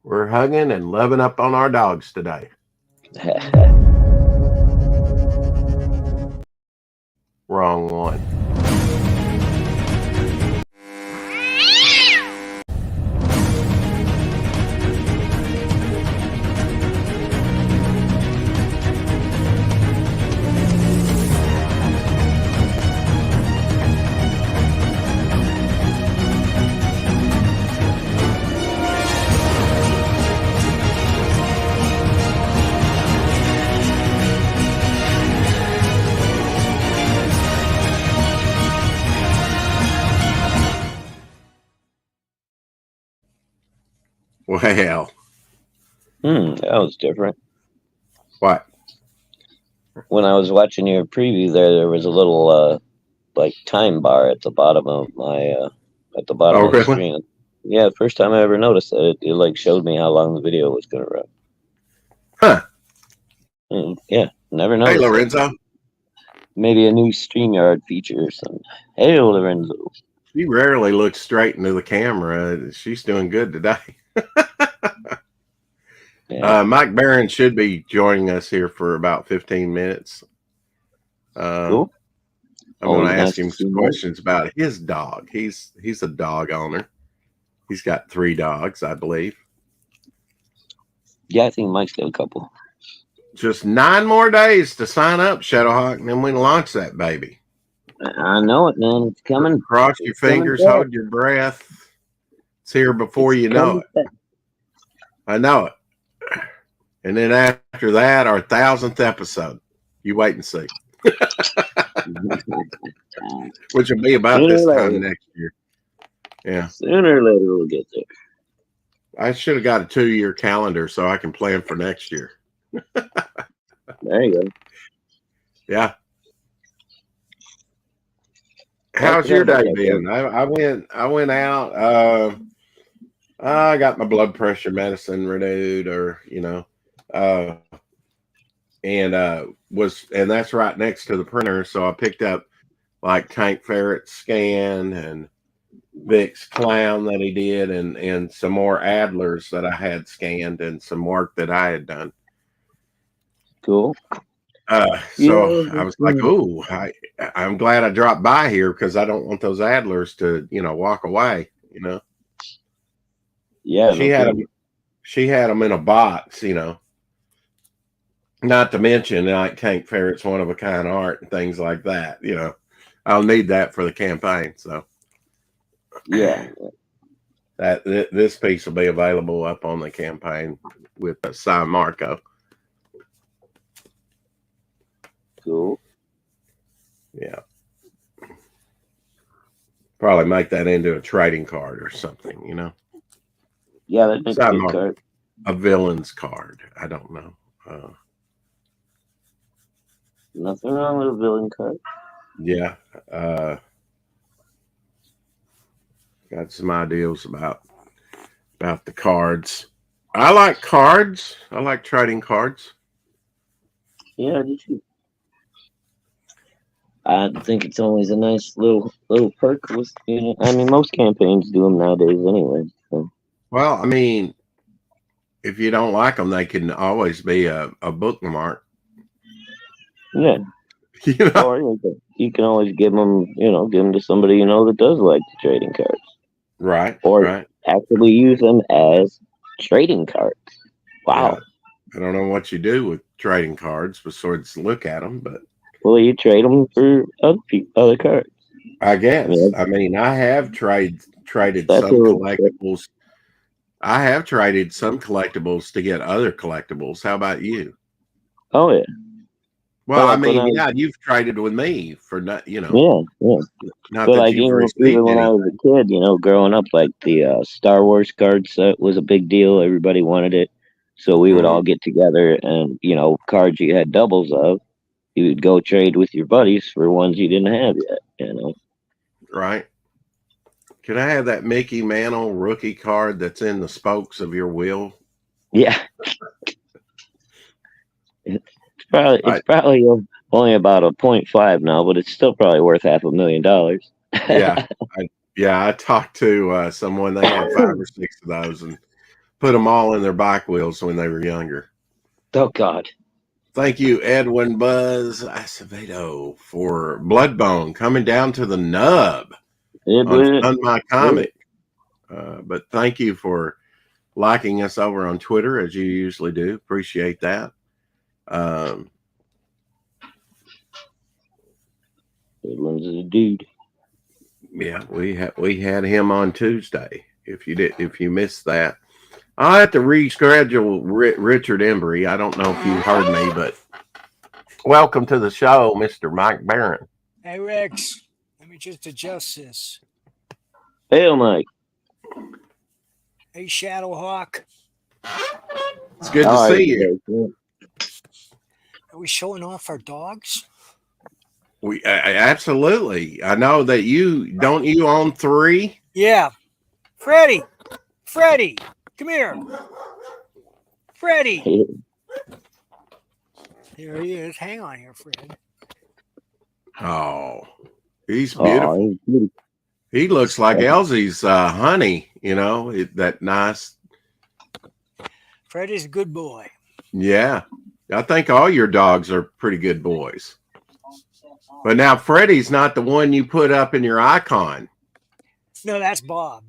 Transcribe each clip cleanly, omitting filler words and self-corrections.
We're hugging and loving up on our dogs today. Wrong one. Well, That was different. what? When I was watching your preview there was a little like time bar at the bottom of my at the bottom Oh, of the really? screen. Yeah, first time I ever noticed that it like showed me how long the video was going to run. Huh. Yeah, never Hey, noticed it. Lorenzo. Maybe a new StreamYard feature or something. Hey, Lorenzo. She rarely looks straight into the camera. She's doing good today. Yeah. Mike Barron should be joining us here for about 15 minutes. Cool. I'm going Always to ask nice him to see some you. questions about his dog. He's a dog owner. He's got 3 dogs, I believe. Yeah, I think Mike's got a couple. Just 9 more days to sign up, Shadowhawk, and then we can launch that baby. I know it, man. It's coming. Cross your fingers, hold your breath. It's here before you know it. Back. I know it. And then after that, our 1000th episode. You wait and see. Which will be about this time next year. Yeah. Sooner or later we'll get there. I should have got a 2-year calendar so I can plan for next year. There you go. Yeah. How's your day been? I went out. I got my blood pressure medicine renewed, and that's right next to the printer. So I picked up like Tank Ferret's scan and Vic's clown that he did, and some more Adlers that I had scanned and some work that I had done. Cool. So I was like, "Oh, I'm glad I dropped by here because I don't want those Adlers to, walk away." Yeah. She had them in a box, Not to mention, like Tank Ferret's one of a kind art and things like that. I'll need that for the campaign. So yeah, this piece will be available up on the campaign with San Marco. Cool. Yeah. Probably make that into a trading card or something, Yeah, that makes a good card. A villain's card. I don't know. Nothing wrong with a villain card. Yeah. Got some ideas about the cards. I like cards. I like trading cards. Yeah, I do too. I think it's always a nice little perk with I mean, most campaigns do them nowadays anyway. So. Well, I mean, if you don't like them, they can always be a bookmark. Yeah. Or you can always give them, give them to somebody that does like the trading cards. Right. Or actually use them as trading cards. Wow. Yeah. I don't know what you do with trading cards besides look at them, but. Well, you trade them for other cards. I guess. I have traded some collectibles. I have traded some collectibles to get other collectibles. How about you? Oh yeah. Well, you've traded with me for not, Yeah. Not but that you've received even when I was a kid, growing up, like the Star Wars card set was a big deal. Everybody wanted it, so we would all get together and cards you had doubles of. You would go trade with your buddies for ones you didn't have yet, Right. Can I have that Mickey Mantle rookie card that's in the spokes of your wheel? Yeah. It's probably only about a 0.5 now, but it's still probably worth $500,000. Yeah. I talked to someone, they had 5 or 6 of those, and put them all in their bike wheels when they were younger. Oh God. Thank you, Edwin Buzz Acevedo, for Bloodbone coming down to the nub It on was Fund My Comic. But thank you for liking us over on Twitter, as you usually do. Appreciate that. Edwin's a dude. Yeah, we had him on Tuesday. If you missed that, I'll have to reschedule Richard Embry. I don't know if you heard me, but welcome to the show, Mr. Mike Barron. Hey, Rex, let me just adjust this. Hey, Mike. Hey, Shadowhawk. It's good to see you. Are we showing off our dogs? We absolutely. I know that you own 3. Yeah. Freddie, come here. Freddie. There he is. Hang on here, Fred. Oh, he's beautiful. Oh, He looks like Elsie's honey, that nice. Freddie's a good boy. Yeah. I think all your dogs are pretty good boys. But now Freddie's not the one you put up in your icon. No, that's Bob.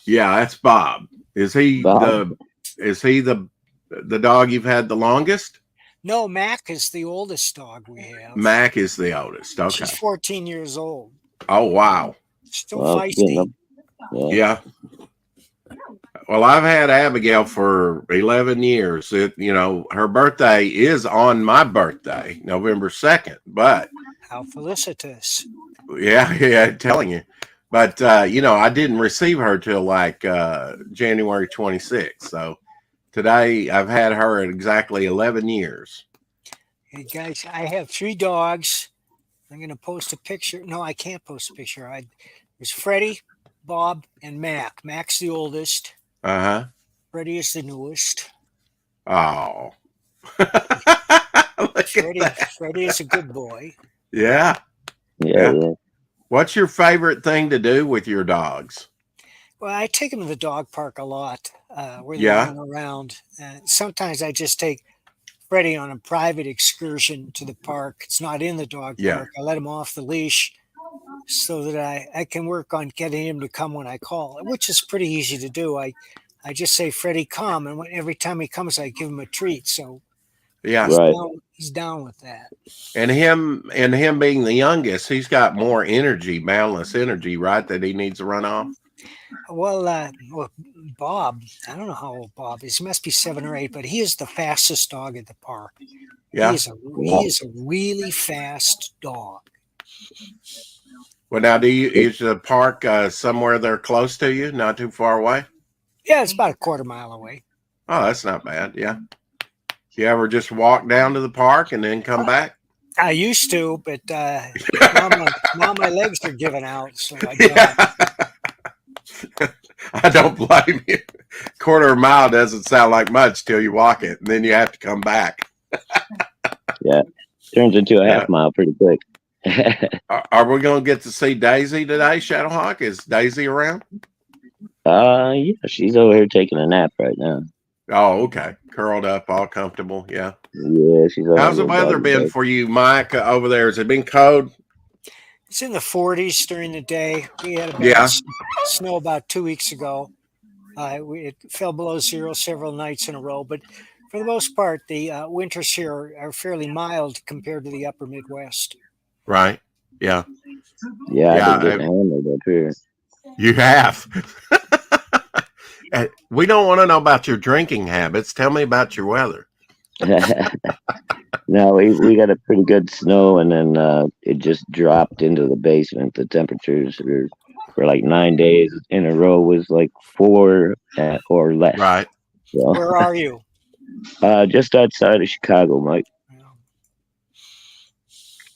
Yeah, that's Bob. Is he Bob. the dog you've had the longest? No, Mac is the oldest dog we have. Mac is the oldest. Okay. She's 14 years old. Oh, wow. Still feisty. Yeah. Well, I've had Abigail for 11 years. Her birthday is on my birthday, November 2nd, but how felicitous. Yeah, telling you. But, I didn't receive her till like January 26th. So today I've had her at exactly 11 years. Hey, guys, I have 3 dogs. I'm going to post a picture. No, I can't post a picture. There's Freddie, Bob, and Mac. Mac's the oldest. Uh-huh. Freddie is the newest. Oh. Freddie is a good boy. Yeah. What's your favorite thing to do with your dogs? Well, I take them to the dog park a lot where they run around. Sometimes I just take Freddie on a private excursion to the park. It's not in the dog park. I let him off the leash so that I can work on getting him to come when I call, which is pretty easy to do. I just say, Freddie, come. And every time he comes, I give him a treat. So yeah, he's down with that. And him being the youngest, he's got more energy, boundless energy, right? That he needs to run off. Well, Bob, I don't know how old Bob is. He must be 7 or 8, but he is the fastest dog at the park. Yeah. He is a really fast dog. Well, now, is the park somewhere there close to you, not too far away? Yeah, it's about a quarter mile away. Oh, that's not bad. Yeah. You ever just walk down to the park and then come back? I used to, but now my legs are giving out, so I don't. I don't blame you. Quarter of a mile doesn't sound like much till you walk it, and then you have to come back. Yeah, turns into a half mile pretty quick. Are we going to get to see Daisy today, Shadowhawk? Is Daisy around? Yeah, she's over here taking a nap right now. Oh, okay. Curled up, all comfortable. Yeah. Yeah, she's. How's the weather been for you, Mike, over there? Has it been cold? It's in the 40s during the day. We had a bad snow about 2 weeks ago. It fell below 0 several nights in a row, but for the most part, the winters here are fairly mild compared to the upper Midwest. Right. Yeah. Yeah, I've been getting hammered up here. You have. We don't want to know about your drinking habits. Tell me about your weather. No, we got a pretty good snow, and then it just dropped into the basement. The temperatures for like 9 days in a row was like 4 or less. Right. So, where are you? Just outside of Chicago, Mike.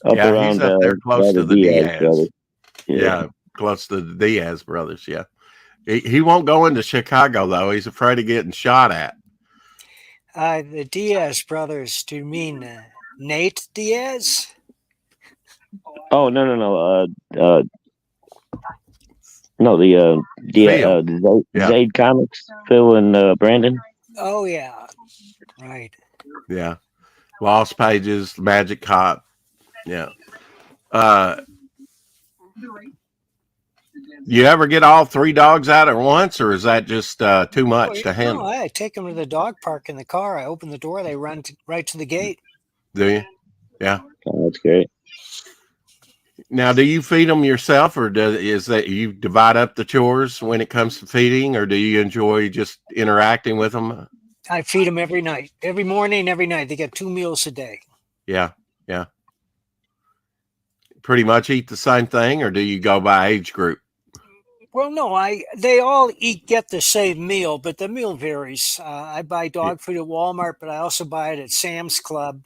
Up around, he's up there close to the Diaz brothers. Yeah, close to the Diaz brothers. Yeah. He won't go into Chicago, though. He's afraid of getting shot at. The Diaz brothers, do you mean Nate Diaz? Oh, no. No, Phil. the Yeah. Zaid Comics, Phil and Brandon. Oh yeah, right. Yeah. Lost Pages, Magic Cop. Yeah. Uh, you ever get all three dogs out at once, or is that just too Oh, much to no, handle? I take them to the dog park in the car. I open the door, they run right to the gate. Do you? Yeah. Oh, that's great. Now, do you feed them yourself, or is that you divide up the chores when it comes to feeding, or do you enjoy just interacting with them? I feed them every night, every morning, every night. They get 2 meals a day. Yeah. Yeah. Pretty much eat the same thing, or do you go by age group? Well, no, they all get the same meal, but the meal varies. I buy Yeah. dog food at Walmart, but I also buy it at Sam's Club.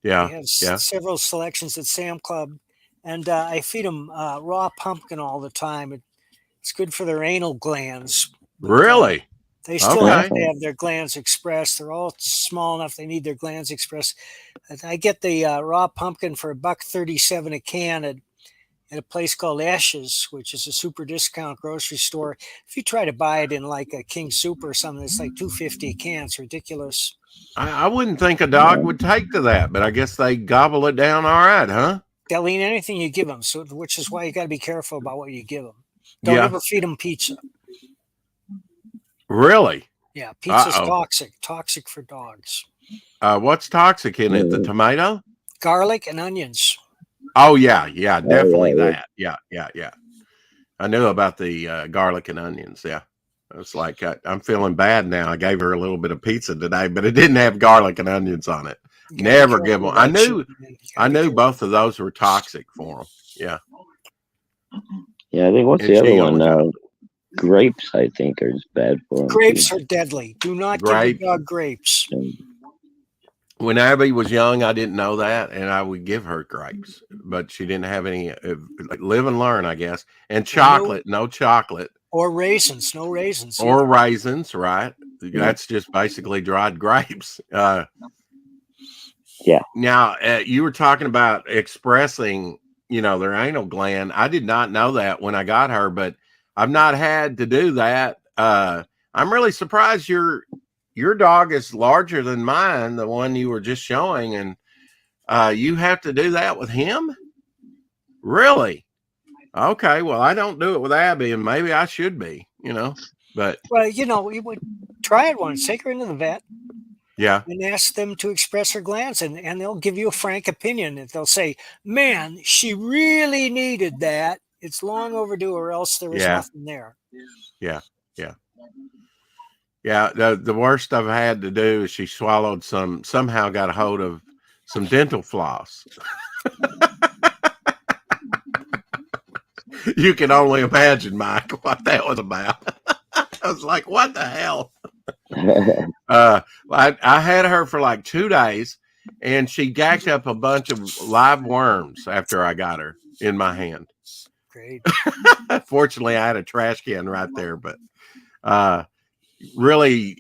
They Yeah. have Yeah. several selections at Sam Club, and I feed them raw pumpkin all the time. It's good for their anal glands, but Really? they still Okay. have to have their glands expressed. They're all small enough; they need their glands expressed. I get the raw pumpkin for $1.37 a can at a place called Ashes, which is a super discount grocery store. If you try to buy it in like a King Super or something, it's like $2.50 a can. It's ridiculous. I wouldn't think a dog would take to that, but I guess they gobble it down all right, huh? They'll eat anything you give them, so which is why you got to be careful about what you give them. Don't Yeah. ever feed them pizza. Really? Yeah, pizza's Uh-oh. toxic for dogs. What's toxic in it? The tomato? Garlic and onions. Oh yeah, yeah, definitely yeah. that. Yeah, yeah, yeah. I knew about the garlic and onions. Yeah, it's like I'm feeling bad now. I gave her a little bit of pizza today, but it didn't have garlic and onions on it. You gotta be Never careful give them. with I that shit, knew. man. You I gotta be knew careful. both of those were toxic for them. Yeah, Yeah, I think what's and the other she one? only Grapes, I think, are bad for them. Grapes are deadly. Do not give grape. your dog grapes. When Abby was young, I didn't know that, and I would give her grapes, but she didn't have any. Like, live and learn, I guess. And chocolate, no chocolate. Or raisins, no raisins. Or either. raisins, right? Yeah. That's just basically dried grapes. Yeah. Now, you were talking about expressing, their anal gland. I did not know that when I got her, but I've not had to do that. I'm really surprised your dog is larger than mine, the one you were just showing, and you have to do that with him? Really? Okay, well, I don't do it with Abby, and maybe I should be, but Well, we would try it once. Take her into the vet yeah, and ask them to express her glands, and they'll give you a frank opinion. And they'll say, "Man, she really needed that. It's long overdue, or else there was Yeah. nothing there." yeah, yeah. Yeah, the worst I've had to do is she swallowed somehow got a hold of some dental floss. You can only imagine, Mike, what that was about. I was like, what the hell? I had her for like 2 days, and she gacked up a bunch of live worms after I got her in my hand. Great. Fortunately, I had a trash can right there, but really,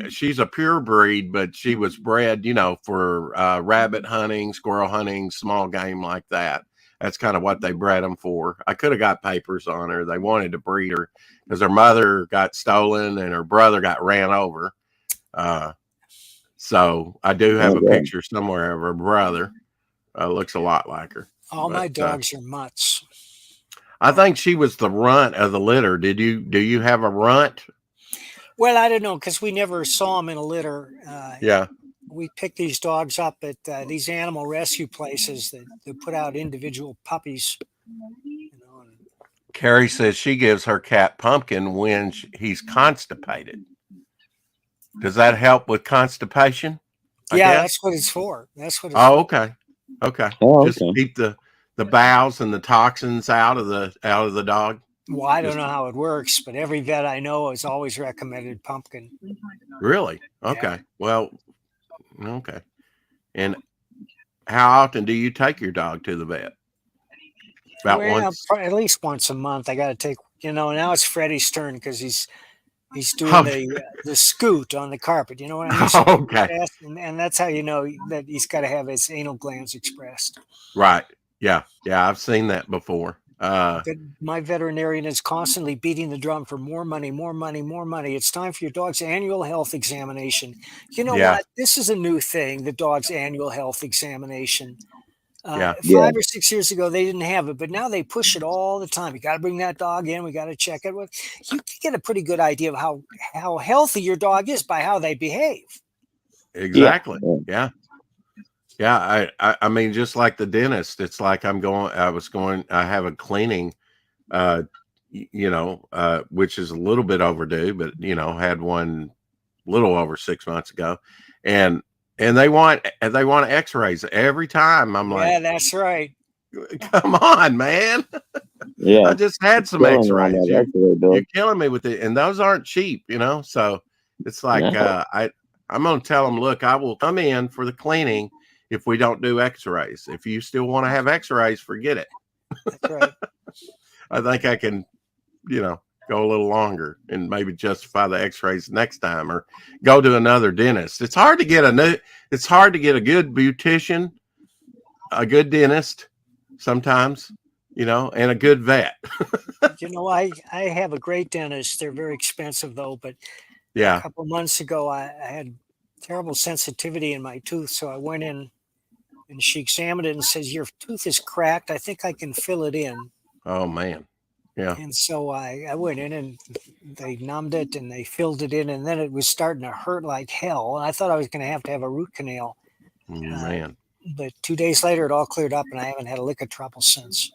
she's a pure breed, but she was bred, for rabbit hunting, squirrel hunting, small game like that. That's kind of what they bred them for. I could have got papers on her. They wanted to breed her because her mother got stolen and her brother got ran over. So I do have a picture somewhere of her brother. Looks a lot like her. All my dogs are mutts. I think she was the runt of the litter. Do you have a runt? Well, I don't know, because we never saw them in a litter. Yeah. We pick these dogs up at these animal rescue places that put out individual puppies. Carrie says she gives her cat Pumpkin when he's constipated. Does that help with constipation? I guess? That's what it's for. That's what. Okay. Okay. Oh, Just keep the bowels and the toxins out of the dog. Well, I don't know how it works, but every vet I know has always recommended Pumpkin. Really? Okay. Yeah. Well, okay. And how often do you take your dog to the vet? About once? At least once a month. I got to take, now it's Freddie's turn because he's doing the scoot on the carpet. You know what I mean? Okay. And that's how you know that he's got to have his anal glands expressed. Right. Yeah. Yeah. I've seen that before. My veterinarian is constantly beating the drum for more money, more money, more money. It's time for your dog's annual health examination. You know Yeah. what? This is a new thing, the dog's annual health examination. Yeah. 5 or 6 years ago, they didn't have it, but now they push it all the time. You got to bring that dog in. We got to check it. Well, you can get a pretty good idea of how healthy your dog is by how they behave. Exactly. Yeah. Yeah. I mean, just like the dentist, it's like I have a cleaning, which is a little bit overdue, but had one little over 6 months ago, and they want x-rays every time. I'm like, yeah, that's right. Come on, man. Yeah. I just had some x-rays. You're killing me with it. And those aren't cheap, so it's like, I'm going to tell them, look, I will come in for the cleaning if we don't do x-rays. If you still want to have x-rays, forget it. That's right. I think I can, go a little longer and maybe justify the x-rays next time or go to another dentist. It's hard to get a good beautician, a good dentist sometimes, and a good vet. I have a great dentist. They're very expensive though, but yeah, a couple of months ago, I had terrible sensitivity in my tooth. So I went in and she examined it and says, your tooth is cracked. I think I can fill it in. Oh man. Yeah. And so I went in and they numbed it and they filled it in, and then it was starting to hurt like hell. And I thought I was going to have a root canal. Man. But 2 days later, it all cleared up and I haven't had a lick of trouble since.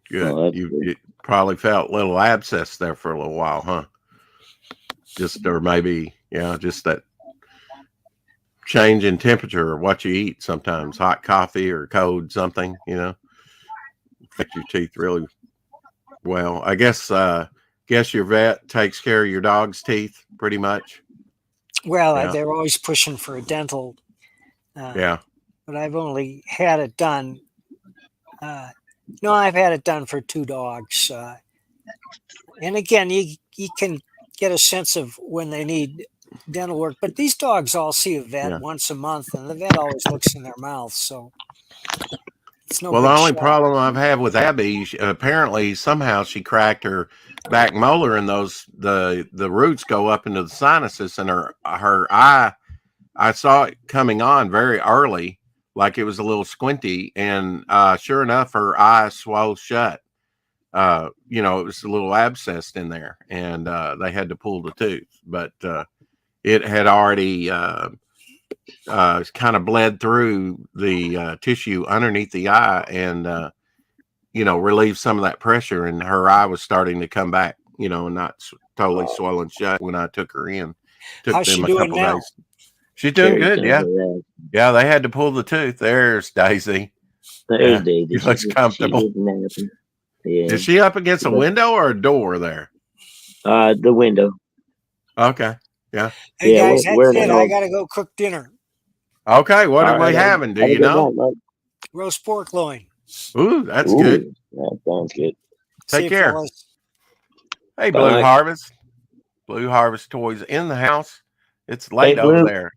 Good. Oh, you probably felt a little abscess there for a little while, huh? Or maybe, just that change in temperature or what you eat sometimes, hot coffee or cold something, affect your teeth really well. I guess your vet takes care of your dog's teeth pretty much. Well, they're always pushing for a dental. But I've only had it done. I've had it done for 2 dogs. And again, you can get a sense of when they need dental work. But these dogs all see a vet once a month, and the vet always looks in their mouth. So it's no. Well, the only problem I've had with Abby, apparently somehow she cracked her back molar, and the roots go up into the sinuses, and her eye. I saw it coming on very early, like it was a little squinty, and sure enough, her eye swelled shut. It was a little abscessed in there, and they had to pull the tooth, but it had already kind of bled through the tissue underneath the eye and, relieved some of that pressure, and her eye was starting to come back, and not totally swollen shut when I took her in. How's she doing now? Days. She's doing good, yeah. Yeah, they had to pull the tooth. There's Daisy. There's Daisy. She looks comfortable. Yeah. Is she up against a window or a door there? The window. Okay. Yeah. Hey guys, that's it. I gotta go cook dinner. Okay, what are we having? Do you know? Roast pork loin. Ooh, that's good. That sounds good. Take care. Hey, Blue Harvest. Blue Harvest Toys in the house. It's late over there.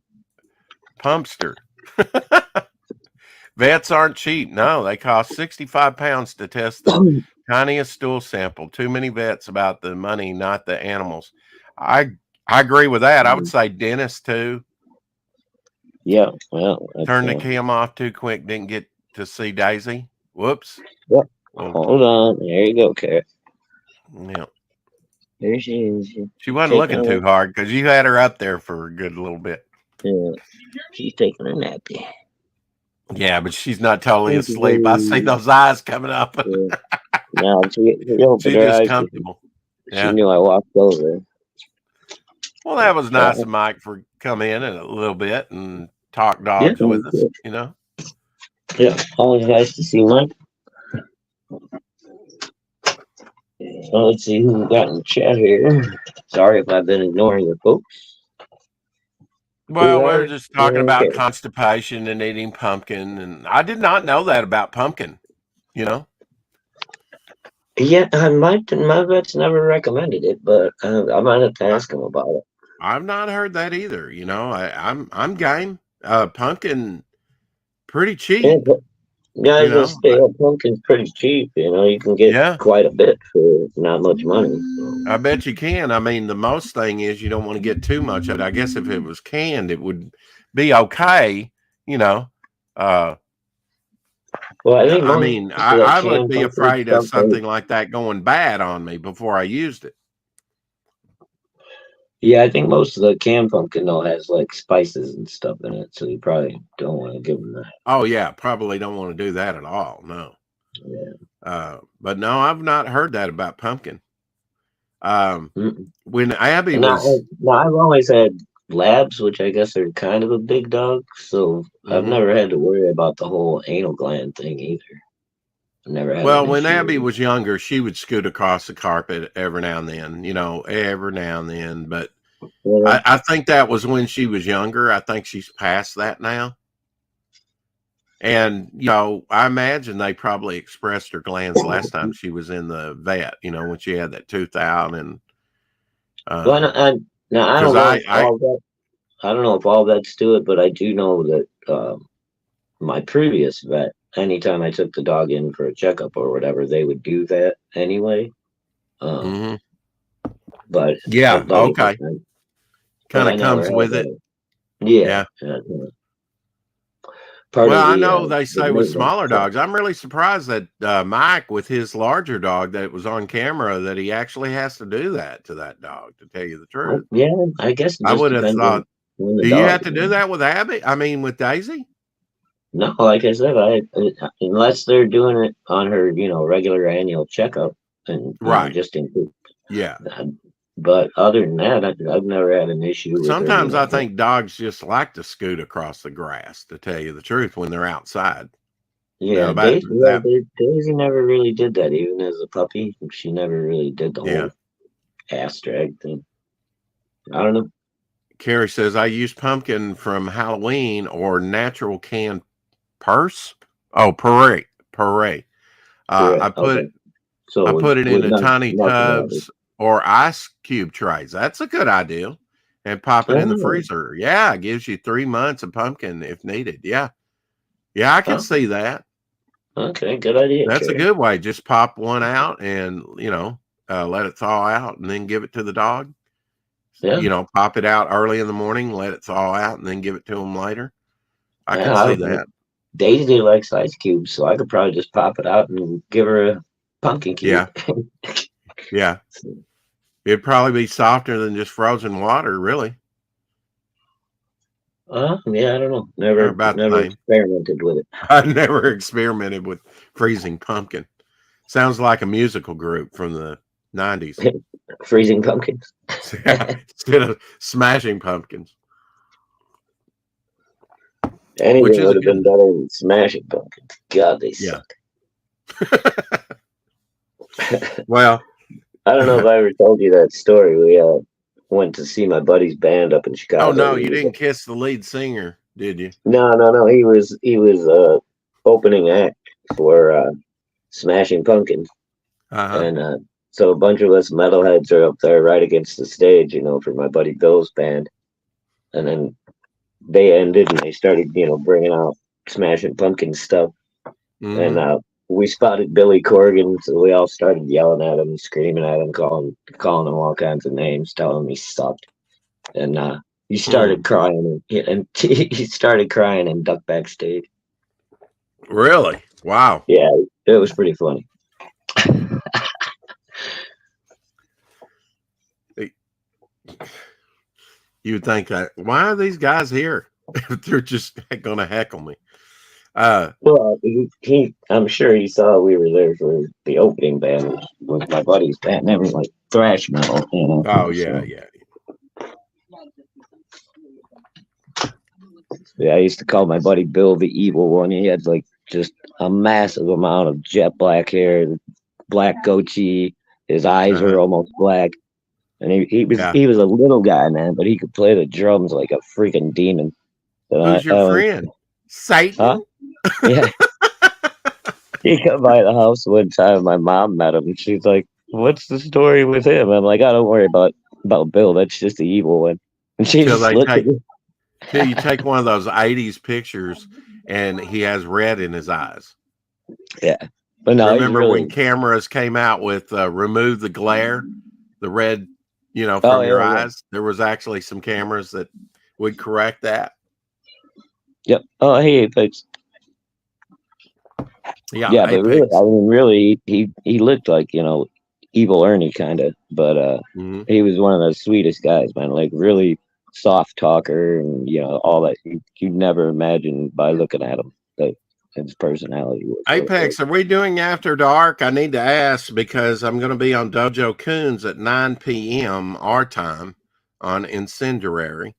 Pumpster. Vets aren't cheap. No, they cost 65 pounds to test the tiniest stool sample. Too many vets about the money, not the animals. I agree with that. I would say dentists too. Yeah, well, turn the cam off too quick. Didn't get to see Daisy. Whoops. Yep. Hold on. There you go, Carrot. Yeah. There she is. She wasn't looking too hard because you had her up there for a good little bit. Yeah. She's taking a nappy. Yeah, but she's not totally asleep. I see those eyes coming up. Yeah. No, she's just comfortable. She knew I walked over. Well, that was nice of Mike for come in a little bit and talk dogs with us, Yeah, always nice to see Mike. So let's see who we got in the chat here. Sorry if I've been ignoring you folks. Well, we're just talking about constipation and eating pumpkin, and I did not know that about pumpkin, Yeah, my vet's never recommended it, but I might have to ask him about it. I've not heard that either. I'm game. Pumpkin, pretty cheap. Yeah, I You was gonna know, say, pumpkin's pretty cheap. You can get yeah, quite a bit for not much money. So. I bet you can. I mean, the most thing is you don't want to get too much of it. I guess if it was canned, it would be okay. You know, uh, Well, I think I most mean, of that I would canned be pumpkin afraid of stuff. something like that going bad on me before I used it. Yeah, I think most of the canned pumpkin though has like spices and stuff in it, so you probably don't want to give them that. Oh yeah, probably don't want to do that at all. No. Yeah. But no, I've not heard that about pumpkin. Mm-mm. When Abby Now, was, I've always had labs, which I guess are kind of a big dog, so I've mhm. never had to worry about the whole anal gland thing either. I've never had Well, an when issue Abby with it. was younger, she would scoot across the carpet every now and then, every now and then. But Yeah. I think that was when she was younger. I think she's past that now. And, I imagine they probably expressed her glands last time she was in the vet, when she had that tooth out. And, Well, now I because don't know if all that. I don't know if all vets do it, but I do know that my previous vet, anytime I took the dog in for a checkup or whatever, they would do that anyway. Um, mhm. but Yeah, but okay. but Kind I of never comes had with it. that. Yeah, Yeah. part Well, of I know they the say with maintenance smaller stuff. dogs, I'm really surprised that Mike, with his larger dog that was on camera, that he actually has to do that to that dog, to tell you the truth. Yeah, I guess it I just would have depends thought, on the do you have dog. to do that with Abby? I mean, with Daisy? No, like I said, unless they're doing it on her, regular annual checkup, and Right. just in case. Yeah. But other than that, I've never had an issue with her. Sometimes I think dogs just like to scoot across the grass, to tell you the truth, when they're outside. Yeah, About that. Daisy never really did that, even as a puppy. She never really did the Yeah. whole ass drag thing. I don't know. Carrie says, I use pumpkin from Halloween or natural canned purse. Oh, puree. Puree. I Correct. put Okay. So I put it with into tiny nothing added. tubs or ice cube trays. That's a good idea. And pop it in the Oh, freezer. Yeah, it gives you 3 months of pumpkin if needed. Yeah. Yeah, I can oh, see that. okay. Good idea, That's a Carrie. good way. Just pop one out and, let it thaw out and then give it to the dog. Yeah. Pop it out early in the morning, let it thaw out, and then give it to them later. I can Yeah. see that. Daisy likes ice cubes, so I could probably just pop it out and give her a pumpkin cube. Yeah. Yeah. It'd probably be softer than just frozen water, really. Yeah, I don't know. They're Never, about the never same. experimented with it. I never experimented with freezing pumpkin. Sounds like a musical group from the 90s. Freezing pumpkins. Instead of smashing pumpkins. Anything would have been better than smashing pumpkins. God, they suck. Well, I don't know if I ever told you that story. We went to see my buddy's band up in Chicago. Oh no, you didn't kiss the lead singer, did you? No. He was opening act for Smashing Pumpkins, and so a bunch of us metalheads are up there right against the stage, for my buddy Bill's band, and then they ended and they started, bringing out Smashing Pumpkins stuff, and we spotted Billy Corgan, so we all started yelling at him, screaming at him, calling him all kinds of names, telling him he sucked, and he started crying, and he started crying and ducked backstage. Really? Wow. Yeah, it was pretty funny. You would think that, why are these guys here if they're just going to heckle me? Well, I'm sure he saw we were there for the opening band with my buddy's band. They were like thrash metal, Oh yeah, so. yeah. Yeah, I used to call my buddy Bill the evil one. He had like just a massive amount of jet black hair, black goatee. His eyes were almost black, and he was a little guy, man, but he could play the drums like a freaking demon. Who's your friend? Satan? Huh? Yeah. He come by the house one time. My mom met him, and she's like, "What's the story with him?" I'm like, "Oh, don't worry about Bill. That's just the evil one." And she just looked at me. Till you take one of those 80s pictures, and he has red in his eyes. Yeah, but no, he's Remember really. when cameras came out with remove the glare, the red, Oh, from your yeah, yeah. eyes? There was actually some cameras that would correct that. Yep. Oh, hey, Apex. Yeah, Yeah, but really, Apex. I mean, really, he looked like evil Ernie kind of, but Mhm. he was one of the sweetest guys, man. Like really soft talker, and all that you'd never imagine by looking at him that his personality was. Apex, are we doing After Dark? I need to ask because I'm going to be on Dojo Coons at 9 p.m. our time on Incendiary.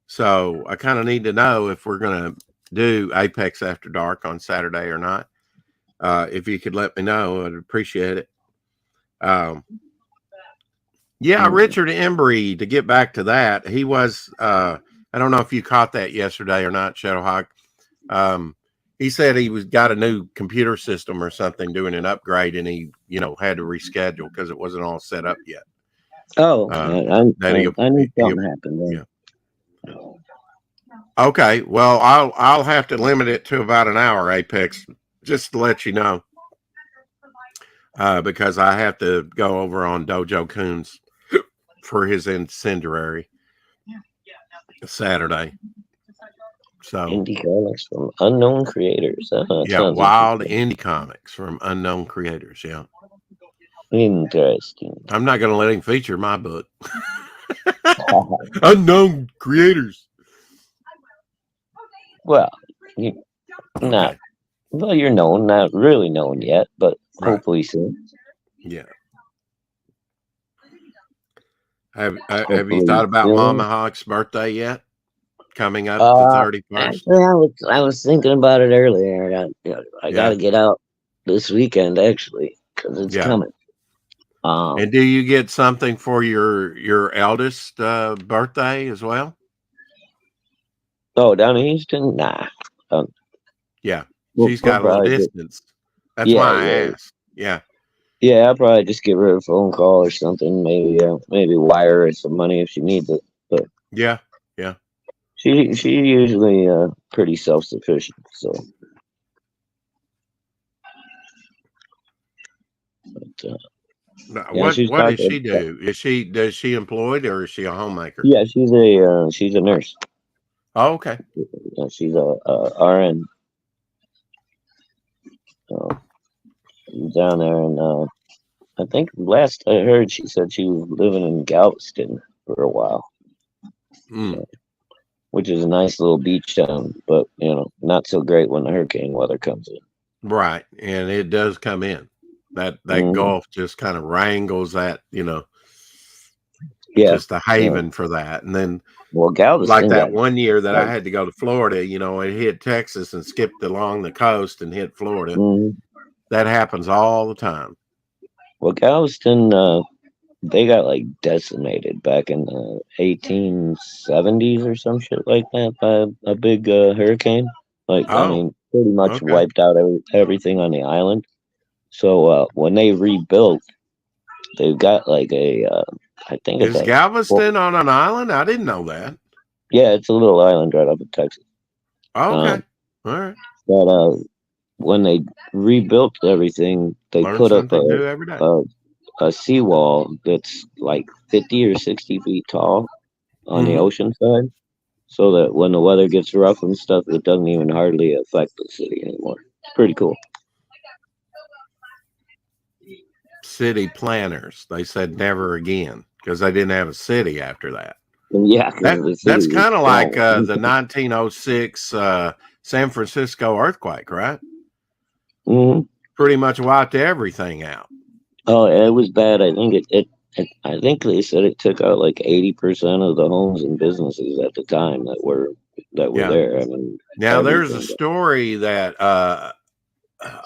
So I kind of need to know if we're going to do Apex After Dark on Saturday or not. If you could let me know, I'd appreciate it. Yeah, Richard Embry, to get back to that, he was, I don't know if you caught that yesterday or not, Shadowhawk. He said he got a new computer system or something, doing an upgrade, and he, had to reschedule because it wasn't all set up yet. Oh, I knew something happened there. Yeah. Okay, well, I'll have to limit it to about an hour, Apex, just to let you know, because I have to go over on Dojo Coons for his Incendiary Saturday. So indie comics from unknown creators. yeah, wild indie comics from unknown creators. Yeah, interesting. I'm not going to let him feature my book. Unknown creators. Well, well, you're known, not really known yet, but hopefully soon. Yeah. Have you thought about Mama Hawk's birthday yet? Coming up the 31st. Actually, I was thinking about it earlier. I got to get out this weekend actually because it's coming. And do you get something for your eldest birthday as well? Oh, down in Houston? Nah. Yeah, she's got a little distance. That's why I asked. Yeah. Yeah, I'll probably just give her a phone call or something. Maybe wire her some money if she needs it. But yeah. She usually pretty self-sufficient, so. But, what does she do? Does she employed or is she a homemaker? Yeah, she's a nurse. Oh, okay. She's a RN. So down there, and I think last I heard, she said she was living in Galveston for a while. So, which is a nice little beach town, but not so great when the hurricane weather comes in. Right, and it does come in. That Gulf just kind of wrangles that, just a haven for that. And then, Galveston, like that one year that I had to go to Florida, it hit Texas and skipped along the coast and hit Florida. That happens all the time. Well, Galveston, they got like decimated back in the 1870s or some shit like that by a big hurricane. I mean, pretty much wiped out everything on the island. So when they rebuilt, they've got like I think it's Galveston on an island. I didn't know that. Yeah, it's a little island right up in Texas. Okay, all right. But when they rebuilt everything, they put up a seawall that's like 50 or 60 feet tall on the ocean side, so that when the weather gets rough and stuff, it doesn't even hardly affect the city anymore. It's pretty cool. City planners, they said never again because they didn't have a city after that. Yeah, that's kind of like the 1906 San Francisco earthquake, right? Pretty much wiped everything out. Oh, it was bad. I think I think they said it took out like 80% of the homes and businesses at the time that were there. I mean, now there's a story that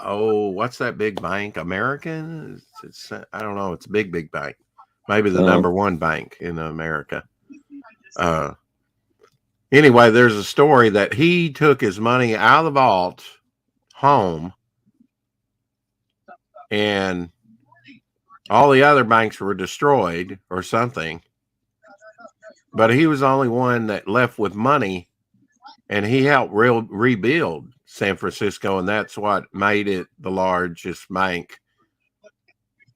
what's that big bank? American? I don't know. It's a big bank. Maybe the number one bank in America. Anyway, there's a story that he took his money out of the vault home, and all the other banks were destroyed or something. But he was the only one that left with money, and he helped rebuild San Francisco, and that's what made it the largest bank.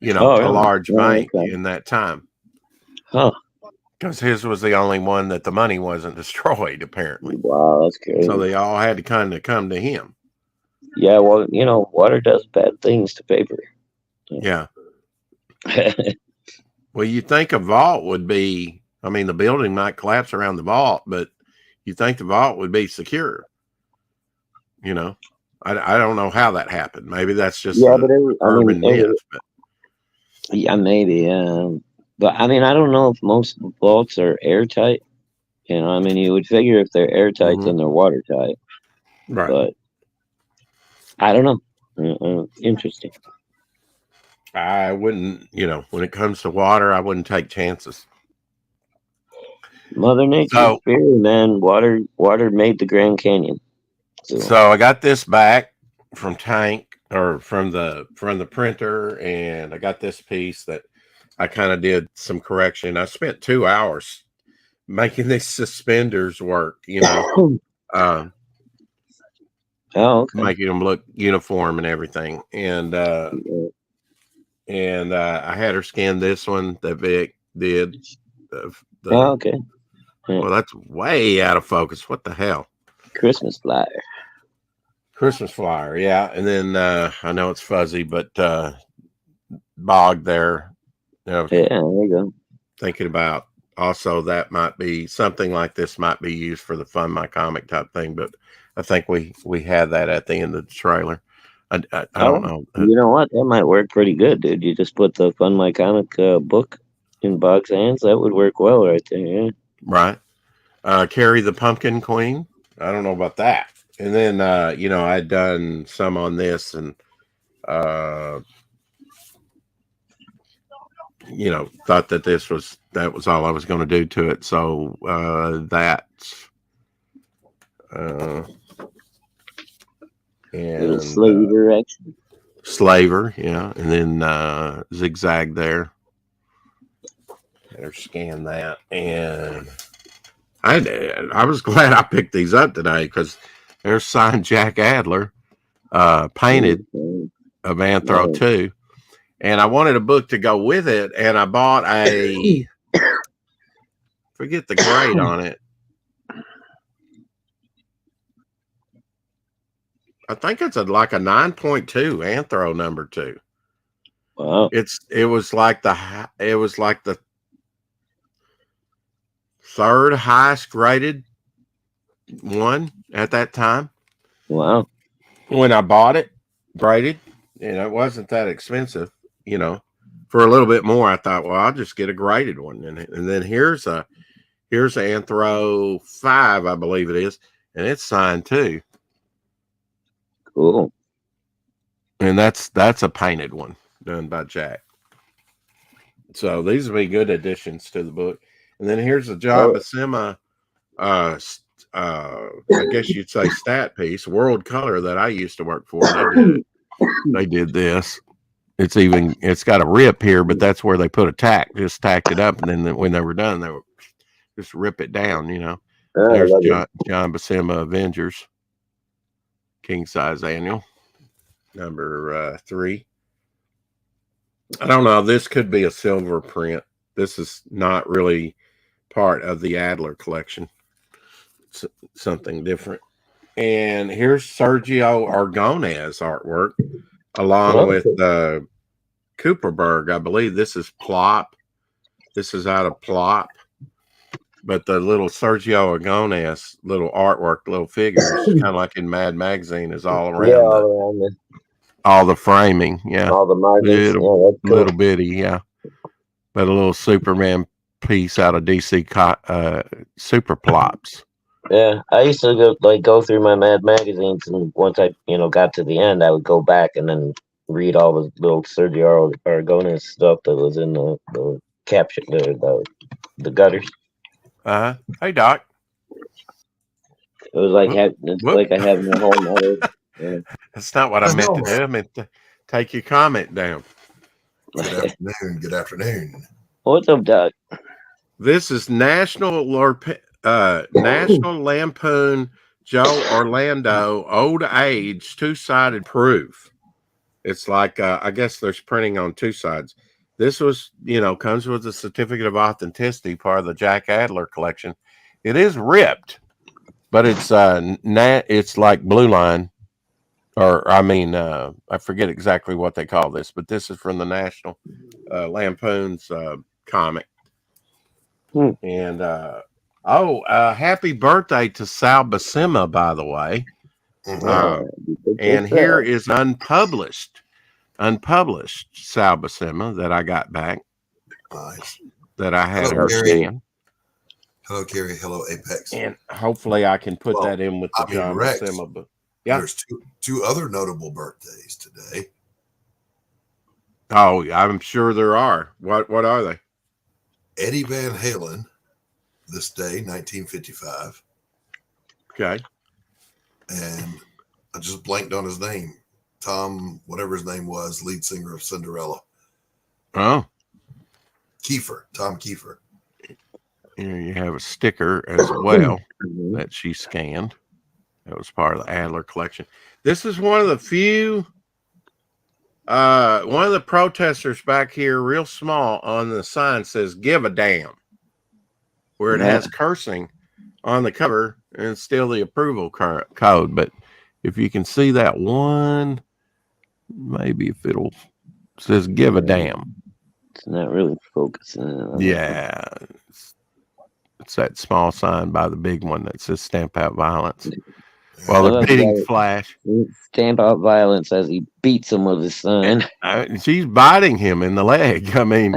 A really? large bank Okay. in that time. Huh. Because his was the only one that the money wasn't destroyed, apparently. Wow, that's crazy. So they all had to kind of come to him. Yeah, well, water does bad things to paper. Yeah. Well, you think a vault would be, the building might collapse around the vault, but you think the vault would be secure. I don't know how that happened. Maybe that's just urban myth. Yeah, maybe. But I don't know if most vaults are airtight. You would figure if they're airtight, then they're watertight. Right. But I don't know. Interesting. I wouldn't, when it comes to water, I wouldn't take chances. Mother Nature's theory, man. Water made the Grand Canyon. So I got this back from Tank, or from the printer, and I got this piece that I kind of did some correction. I spent 2 hours making these suspenders work, Oh, okay. making them look uniform and everything. And I had her scan this one that Vic did. Okay. Yeah. Well, that's way out of focus. What the hell? Christmas flyer, yeah. And then I know it's fuzzy, but Bog there. Yeah, there you go. Thinking about also that might be something like this might be used for the Fund My Comic type thing, but I think we had that at the end of the trailer. I don't know. You know what? That might work pretty good, dude. You just put the Fund My Comic book in Bog's hands. That would work well right there. Yeah. Right. Carrie the Pumpkin Queen. I don't know about that. And then, I'd done some on this and, thought that that was all I was going to do to it. So, that's, and little slaver action. Slaver. Yeah. And then, Zigzag there. Better scan that. And I was glad I picked these up today because there's signed Jack Adler, painted of Anthro 2. And I wanted a book to go with it, and I bought a forget the grade on it. I think it's like a 9.2 Anthro number 2. Wow. It was like the third highest graded one at that time. Wow. When I bought it graded, it wasn't that expensive, for a little bit more. I thought, well, I'll just get a graded one. And then here's a Anthro 5, I believe it is. And it's signed too. Cool. And that's a painted one done by Jack. So these will be good additions to the book. And then here's a John Buscema, I guess you'd say stat piece, World Color that I used to work for. They did this. It's got a rip here, but that's where they put a tack, just tacked it up, and then when they were done, they would just rip it down. There's John Buscema Avengers, king size annual, number 3. I don't know. This could be a silver print. This is not really part of the Adler collection. It's something different. And here's Sergio Aragonés artwork, along with Cooperberg. I believe this is Plop. This is out of Plop. But the little Sergio Aragonés little artwork, little figures, kind of like in Mad Magazine, is all around. All the framing, yeah. All the markings, little bitty, yeah. But a little Superman piece out of DC Super Plops. Yeah, I used to go through my Mad magazines, and once I got to the end, I would go back and then read all the little Sergio Aragonés stuff that was in the caption, the gutters. Hey, Doc. It was like like I have my whole mother. Yeah. That's not what I meant to do. I meant to take your comment down. Good afternoon. Good afternoon. What's up, Doc? This is National Lampoon Joe Orlando Old Age two-sided proof. It's like I guess there's printing on two sides. This was, comes with a certificate of authenticity, part of the Jack Adler collection. It is ripped, but it's it's like Blue Line, or I forget exactly what they call this, but this is from the National Lampoon's comic. And happy birthday to Sal Buscema, by the way. And here is unpublished Sal Buscema that I got back. Nice. That I had Hello, her Gary. scan. Hello, Kerry. Hello, Apex. And hopefully I can put that in with the John Rex, Buscema book. Yeah. There's two other notable birthdays today. Oh, I'm sure there are. What are they? Eddie Van Halen, this day, 1955. Okay. And I just blanked on his name. Tom, whatever his name was, lead singer of Cinderella. Oh. Kiefer, Tom Kiefer. Here you have a sticker as well that she scanned. That was part of the Adler collection. This is one of the few, one of the protesters back here, real small, on the sign says, "Give a damn," where it has cursing on the cover and still the approval code. But if you can see that one, maybe if it says "Give a damn." It's not really focusing. Yeah. It's that small sign by the big one that says "Stamp Out Violence." Well, they're beating Flash. Stamp out violence as he beats him with his son. She's biting him in the leg. I mean,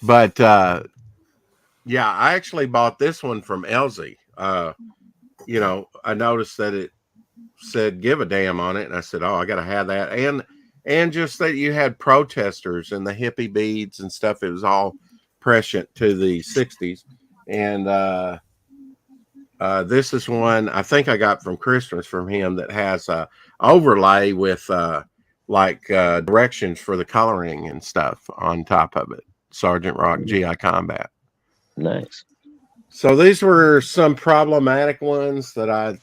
But yeah, I actually bought this one from Elsie. I noticed that it said "Give a damn" on it, and I said, "Oh, I got to have that." And just that you had protesters and the hippie beads and stuff. It was all prescient to the 60s. And this is one I think I got from Christmas from him that has a overlay with directions for the coloring and stuff on top of it. Sergeant Rock GI Combat. Nice. So these were some problematic ones that I,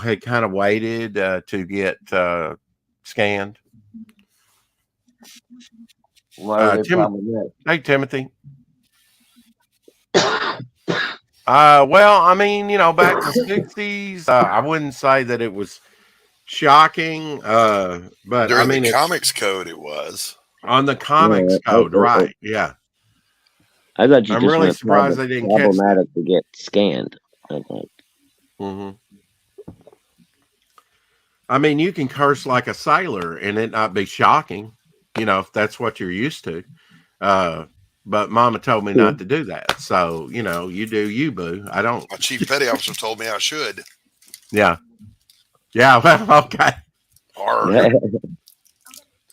had kind of waited to get scanned. Hey, Timothy. Well, I mean, back to the 60s, I wouldn't say that it was shocking, but during I mean, the comics code, it was on the comics code, right? Yeah. I thought I'm really surprised they didn't catch that. To get scanned. I thought. Mm-hmm. I mean, you can curse like a sailor and it not be shocking, if that's what you're used to. But Mama told me not to do that. So, you do you, boo. I don't. My chief petty officer told me I should. Yeah. Yeah. Well, okay.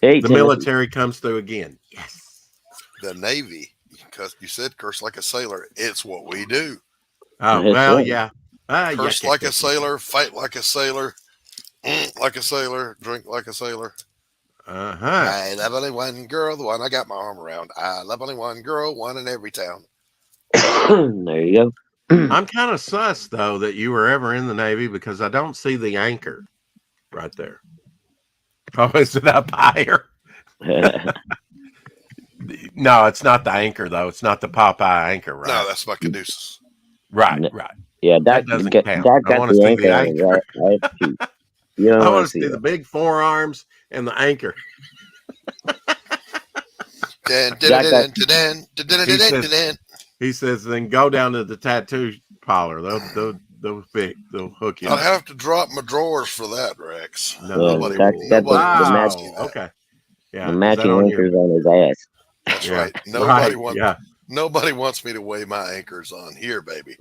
Hey, the military comes through again. Yes. The Navy. Because you said curse like a sailor. It's what we do. Oh, well, yeah. Curse like a sailor, fight like a sailor, like a sailor, drink like a sailor. I love only one girl, the one I got my arm around. I love only one girl, one in every town. There you go. I'm kind of sus, though, that you were ever in the Navy because I don't see the anchor right there. Oh, is it up higher? No, it's not the anchor, though. It's not the Popeye anchor, right? No, that's my Caduceus. Right. Yeah, that doesn't count. I want to see the anchor. I want to see the big forearms and the anchor. He says, then go down to the tattoo parlor. They'll hook you. I'll have to drop my drawers for that, Rex. Nobody. Okay. Yeah. The matching anchors on his ass. That's right. Nobody wants me to weigh my anchors on here, baby.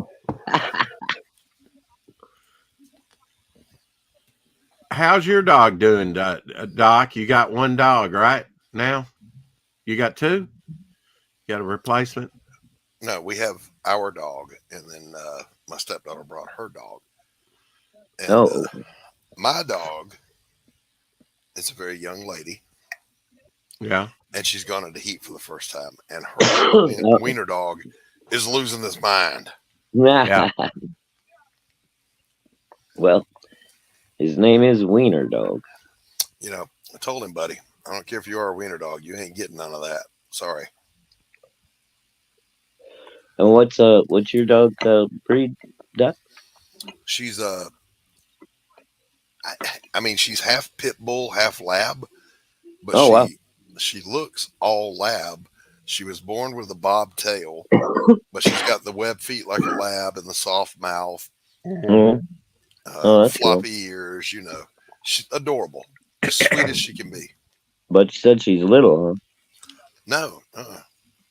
How's your dog doing, Doc? You got one dog right now? You got two? You got a replacement? No, we have our dog, and then my stepdaughter brought her dog. And, my dog is a very young lady. Yeah. And she's gone into heat for the first time. And her wiener dog is losing his mind. Yeah. Well, his name is Wiener Dog. You know, I told him, buddy, I don't care if you are a wiener dog, you ain't getting none of that. Sorry. And what's your dog breed, Doc? She's I mean, she's half pit bull, half lab, but Oh, she looks all lab. She was born with a bob tail, but she's got the web feet like a lab and the soft mouth, Mhm. Oh, that's floppy cool. ears. You know, she's adorable, as sweet as she can be. But you said she's little, huh? No,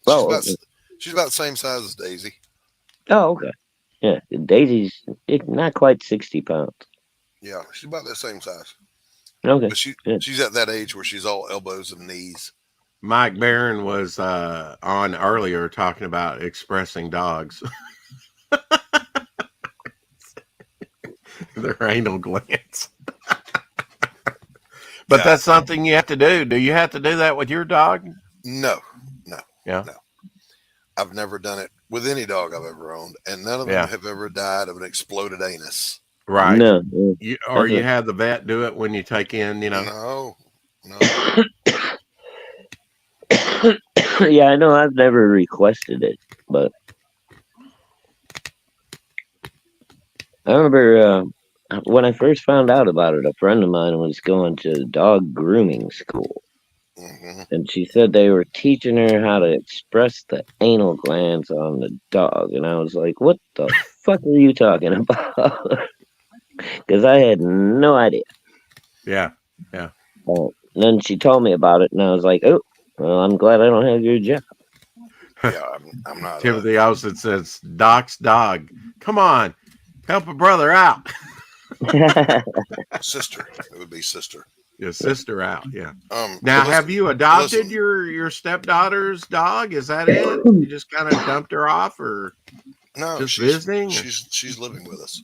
Oh, okay. she's about the same size as Daisy. Oh, okay. Yeah, Daisy's not quite 60 pounds. Yeah, she's about that same size. Okay. But Good. she's at that age where she's all elbows and knees. Mike Barron was on earlier talking about expressing dogs. Their anal glands. But Yeah. that's something you have to do. Do you have to do that with your dog? No. Yeah. No. I've never done it with any dog I've ever owned, and none of them Yeah. have ever died of an exploded anus. Right. No. Or you have the vet do it when you take in, you know. No. Yeah, I know. I've never requested it, but I remember when I first found out about it. A friend of mine was going to dog grooming school, Mm-hmm. and she said they were teaching her how to express the anal glands on the dog, and I was like, "What the fuck are you talking about?" Because I had no idea. Yeah. Then she told me about it, and I was like, "Oh, well, I'm glad I don't have your job." Yeah, I'm not. Timothy Olsen says, Doc's dog. Come on. Help a brother out. Sister. It would be sister. Your sister out. Yeah. But Now, listen- have you adopted listen. your stepdaughter's dog? Is that it? You just kind of dumped her off, or No, just she's visiting? she's living with us.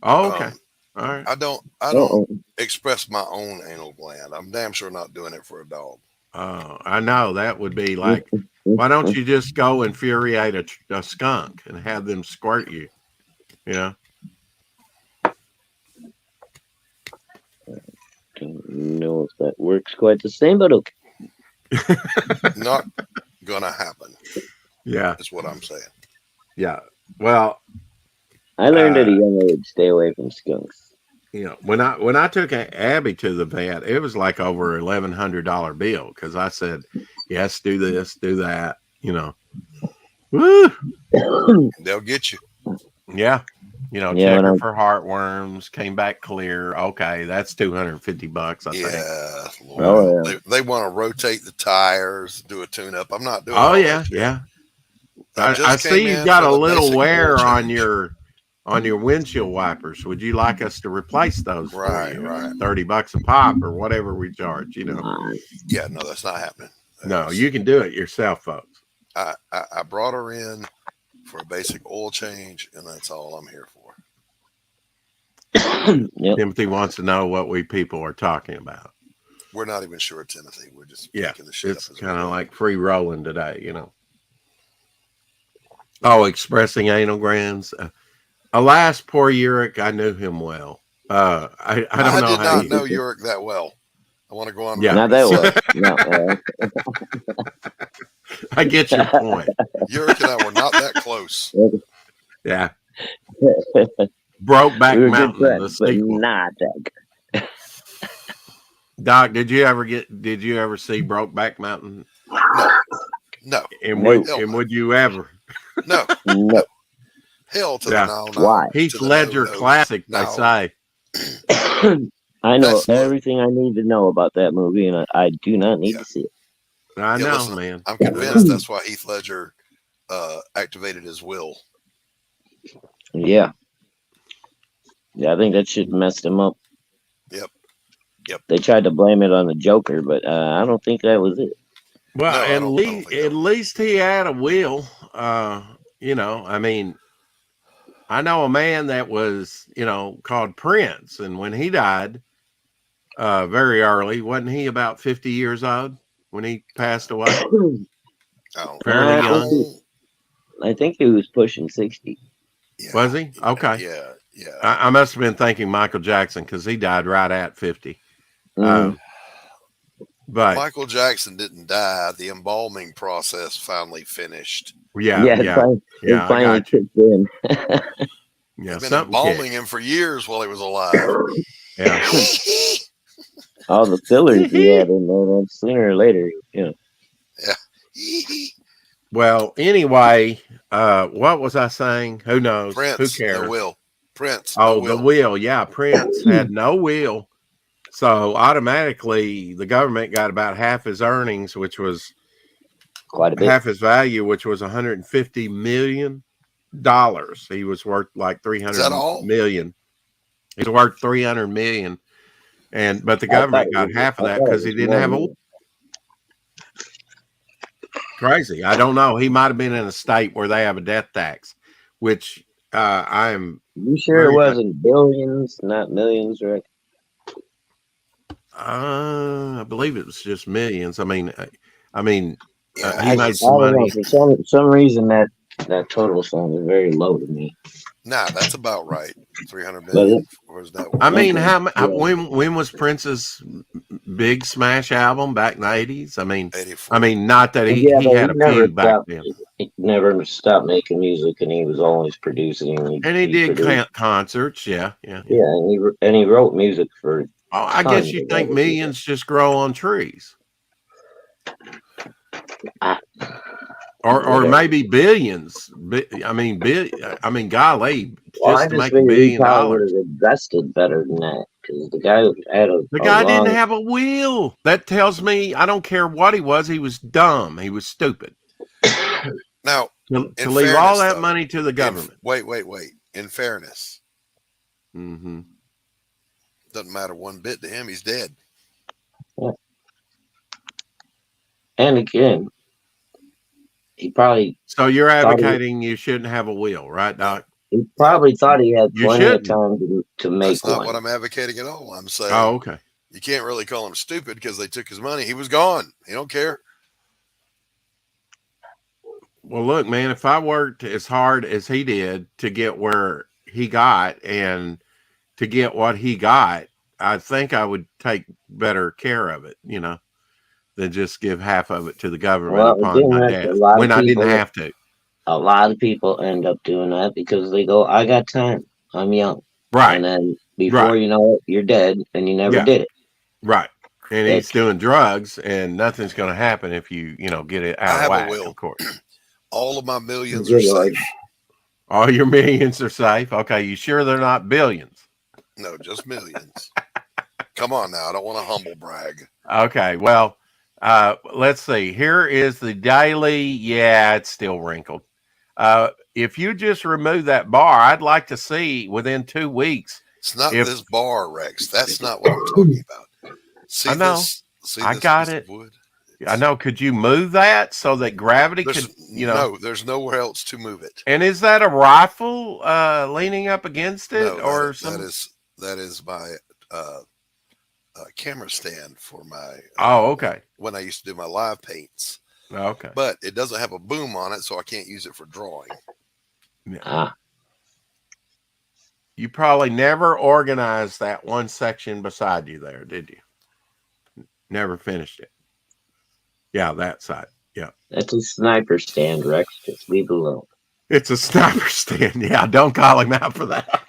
Oh, okay. All right. I don't Uh-oh. express my own anal gland. I'm damn sure not doing it for a dog. Oh, I know that would be like. Why don't you just go infuriate a skunk and have them squirt you? You know. Don't know if that works quite the same, but okay. Not gonna happen. Yeah. Is what I'm saying. Yeah. Well, I learned at a young age, stay away from skunks. you know, when I took Abby to the vet, it was like over $1,100 bill because I said, yes, do this, do that. You know. Woo. They'll get you. Yeah. You know, Yeah, check when her I'm- for heartworms, came back clear. Okay, that's $250, I think. Yeah, Lord. Oh, yeah. They want to rotate the tires, do a tune-up. I'm not doing. Oh all yeah, that shit. yeah. I I just see came you've in got for a the little basic wear oil on change. your windshield wipers. Would you like us to replace those for Right, you? right. $30 a pop or whatever we charge, you know. Yeah, no, that's not happening. No, you can do it yourself, folks. I brought her in for a basic oil change, and that's all I'm here for. Yep. Timothy wants to know what we people are talking about. We're not even sure, Timothy. We're just Yeah, making the shit it's up. as we kind of go. like free rolling today, you know. Oh, expressing anal glands. Alas, poor Uric, I knew him well. I don't know did how not you, know Uric that well. I want to go on. Yeah. Not record. that well. No, I get your point. Uric and I were not that close. Yeah. Brokeback we were good Mountain, the friends, but sequel. not that good. Doc, did you ever see Brokeback Mountain? No, And No. would you ever? no, No. hell to Yeah. the no. Why? Heath To the Ledger no, no. classic, they No. say. I know That's the- everything I need to know about that movie, and I do not need Yeah. to see it. I Yeah, know, listen, man. I'm convinced that's why Heath Ledger activated his will. Yeah. Yeah, I think that shit messed him up. Yep. They tried to blame it on the Joker, but I don't think that was it. Well, No, I don't think at so. least he had a will. You know, I mean, I know a man that was, you know, called Prince, and when he died, very early, wasn't he about 50 years old when he passed away? I don't Fairly Uh, young. I think he was pushing 60. Yeah, Was he? Okay. Yeah, Yeah. I must have been thinking Michael Jackson because he died right at 50. Mhm. But Michael Jackson didn't die. The embalming process finally finished. yeah, it yeah, finally, yeah. it finally I got you. kicked in. Yeah, They've been something embalming kicked. him for years while he was alive. Yeah. All the fillers he had in there, then sooner or later, Well, anyway, what was I saying? Who knows? Who Prince, cares? no will. Prince, no Oh, the will. will. Yeah, Prince had no will. So automatically the government got about half his earnings, which was quite a bit. half his value, which was $150 million. He was worth like 300 Is that all? million. He's worth 300 million. But the I thought government it got was- half of I that thought it because he was didn't more have a than crazy. I don't know. He might have been in a state where they have a death tax, which I am that. You sure it very wasn't billions, not millions, right? I believe it was just millions. I mean, Yeah, he it made was. some I don't know. money. For some reason that total sounded very low to me. Nah, that's about right. 300 But million. Where's that one? I mean, Okay. Yeah. when was Prince's big smash album back in the 80s? I mean, 84. not that Yeah, he but had he a never few back stopped. then, He never stopped making music, and he was always producing. and he did produced. concerts. Yeah. Yeah, and he wrote music for. Oh, I tons guess you of think other millions just grow on trees, people. or Whatever. maybe billions. I mean, golly, Well, I just to just make $1 figured he billion. probably would have invested better than that because the guy had a The guy didn't long. have a will. That tells me I don't care what he was dumb. He was stupid. Now, To in leave all fairness, that though, money to the government. Wait. In fairness, Mm-hmm. doesn't matter one bit to him. He's dead. And again, he probably So you're thought advocating you shouldn't have a will, right, Doc? he probably thought he had You plenty of shouldn't. time to make That's not one. what I'm advocating at all. I'm saying Oh, okay. you can't really call him stupid because they took his money. He was gone. He don't care. Well, look, man, if I worked as hard as he did to get where he got and to get what he got, I think I would take better care of it, than just give half of it to the government Well, upon again, my that's a death lot of when I didn't people. have to. A lot of people end up doing that because they go, "I got time. I'm young." Right. And then before Right. you know it, you're dead, and you never Yeah. did it. Right. And That's- he's doing drugs, and nothing's going to happen if you, get it I out of have a whack, will. of course. All of my millions Good are Lord. safe. All your millions are safe. Okay, you sure they're not billions? No, just millions. Come on now. I don't want to humble brag. Okay, well, let's see. Here is the daily. Yeah, it's still wrinkled. If you just remove that bar, I'd like to see within 2 weeks. It's not If- this bar, Rex. That's not what I'm talking about. See I know. this? See I this got piece it. of wood? I know. Could you move that so that gravity There's, could, No, there's nowhere else to move it. And is that a rifle leaning up against it, No, or that is my camera stand for my. Oh, okay. When I used to do my live paints, Okay. but it doesn't have a boom on it, so I can't use it for drawing. Ah, You probably never organized that one section beside you there, did you? Never finished it. Yeah, that side. Yeah. that's a sniper stand, Rex. Just leave it alone. It's a sniper stand. Yeah, don't call him out for that.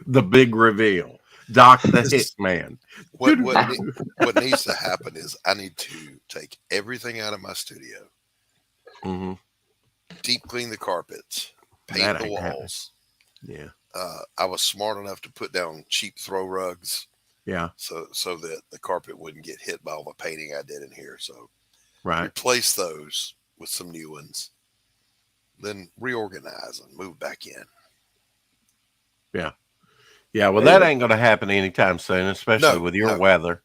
The big reveal. Doc the Hitman. What needs to happen is I need to take everything out of my studio, Mm-hmm. deep clean the carpets, paint That the ain't walls. Yeah. I was smart enough to put down cheap throw rugs Yeah. so that the carpet wouldn't get hit by all the painting I did in here. So Right. replace those with some new ones, then reorganize and move back in. Yeah. Yeah. Well, that ain't going to happen anytime soon, especially with your no. weather.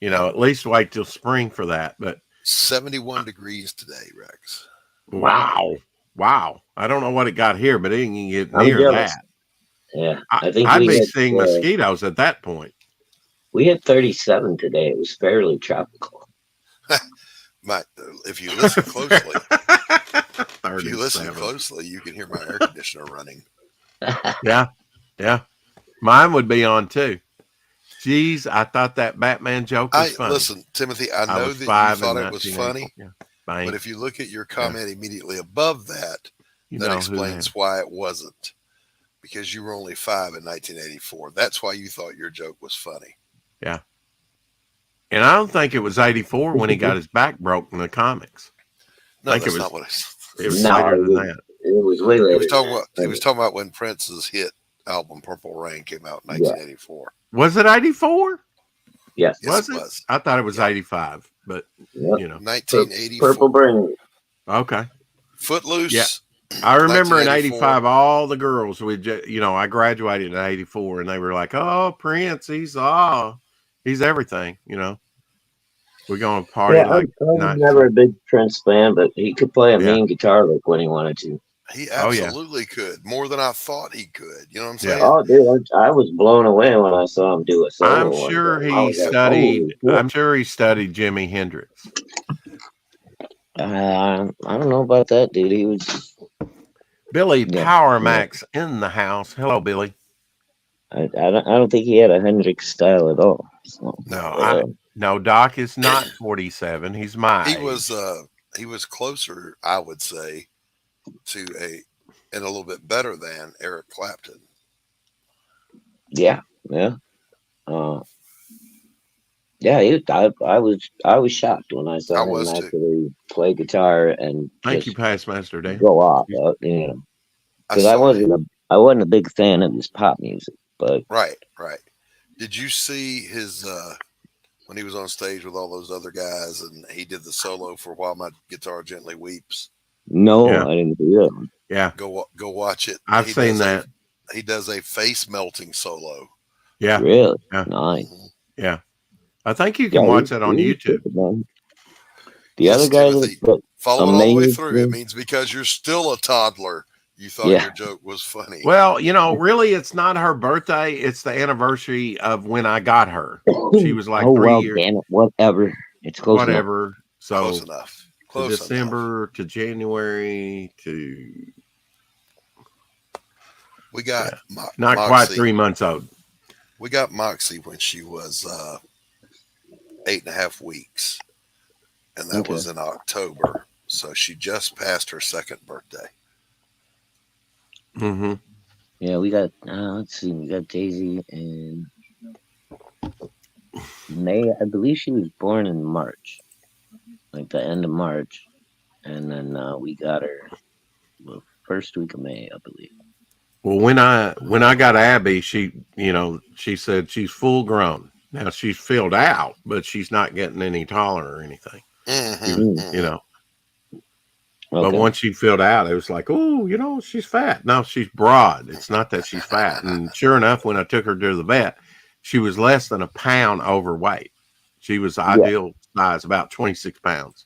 At least wait till spring for that. But 71 degrees today, Rex. wow. I don't know what it got here, but it didn't get I'm near jealous. that. Yeah, I think I'd we be had, seeing mosquitoes at that point. We had 37 today. It was fairly tropical. If you listen closely, 37. you can hear my air conditioner running. Yeah. Mine would be on too. Jeez, I thought that Batman joke was funny. Listen, Timothy, I know was that you 5 thought in it was funny, 1984. Yeah. but if you look at your comment immediately above that, You that know who explains had- why it wasn't. Because you were only 5 in 1984. That's why you thought your joke was funny. Yeah. And I don't think it was 84 when he got his back broke in the comics. No, I think that's it was, not what I said. it was No, later it than was- that. It was way He later. was talking than about. that. He was talking about when Prince's hit album "Purple Rain" came out in 1984. Was it 84? Yes. Yes, Was it it? was. I thought it was 85, but Yep. you know. 1984. Purple Brain. Okay. Footloose. Yeah. I remember in 1984. 85, all the girls would, I graduated in 84 and they were like, oh, Prince, he's everything, We're going to party Yeah, like I was 19. never a big Prince fan, but he could play a Yeah. mean guitar lick when he wanted to. He Oh, yeah. absolutely could. More than I thought he could. You know what I'm saying? Yeah. Oh, dude, I was blown away when I saw him do a solo. I'm one sure day. I he was like, studied. holy shit. I'm sure he studied Jimi Hendrix. I don't know about that, dude. He was. Billy Yeah. Power Max in the house. Hello, Billy. I don't think he had a Hendrix style at all. So, No, Doc is not 47. He's my He age. was closer, I would say, to and a little bit better than Eric Clapton. yeah. I was shocked when I saw I him was too. actually play guitar and Thank you, just Past Master Dan. go off. Because I saw wasn't a big fan of his pop music, but Right. Did you see his when he was on stage with all those other guys and he did the solo for "While My Guitar Gently Weeps"? no, Yeah. I didn't do that. Yeah, Go watch it. I've He seen does that. He does a face melting solo. Yeah, Really? Yeah. Nice. yeah. I think you can Yeah, watch that on he was YouTube. good, man. The Yes, other guy Timothy. that Follow it all the way amazing. through. It means because you're still a toddler, you thought Yeah. your joke was funny. Well, really, it's not her birthday. It's the anniversary of when I got her. She was like 3 years. Damn it, whatever. It's close enough. Whatever. So Close enough. to Close enough. December to January to We got not Moxie. quite 3 months old. We got Moxie when she was 8.5 weeks, and that Okay. was in October. So she just passed her second birthday. Mm-hmm. Yeah, we got. Let's see. We got Daisy in May. I believe she was born in March, like the end of March, and then we got her the first week of May, I believe. Well, when I got Abby, she said she's full grown. Now she's filled out, but she's not getting any taller or anything. Mm-hmm. But Okay. once she filled out, it was like, oh, she's fat. No, she's broad. It's not that she's fat. And sure enough, when I took her to the vet, she was less than a pound overweight. She was ideal size, about 26 pounds.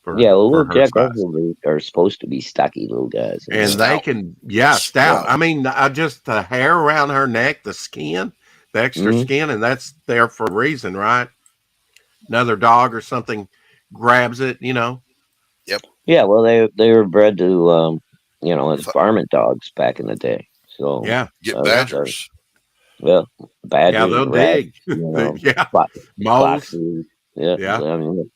For little her Jack size. Russell are supposed to be stocky little guys. And they Stout. can, stout. I mean, just the hair around her neck, the skin, the extra Mhm. skin, and that's there for a reason, right? Another dog or something grabs it, Yeah, well, they were bred to as varmint dogs back in the day. So Yeah, Get badgers. well, badgers, yeah, they'll rats, dig. know, Yeah, fo- moles. foxes. Yeah, Yeah. I mean,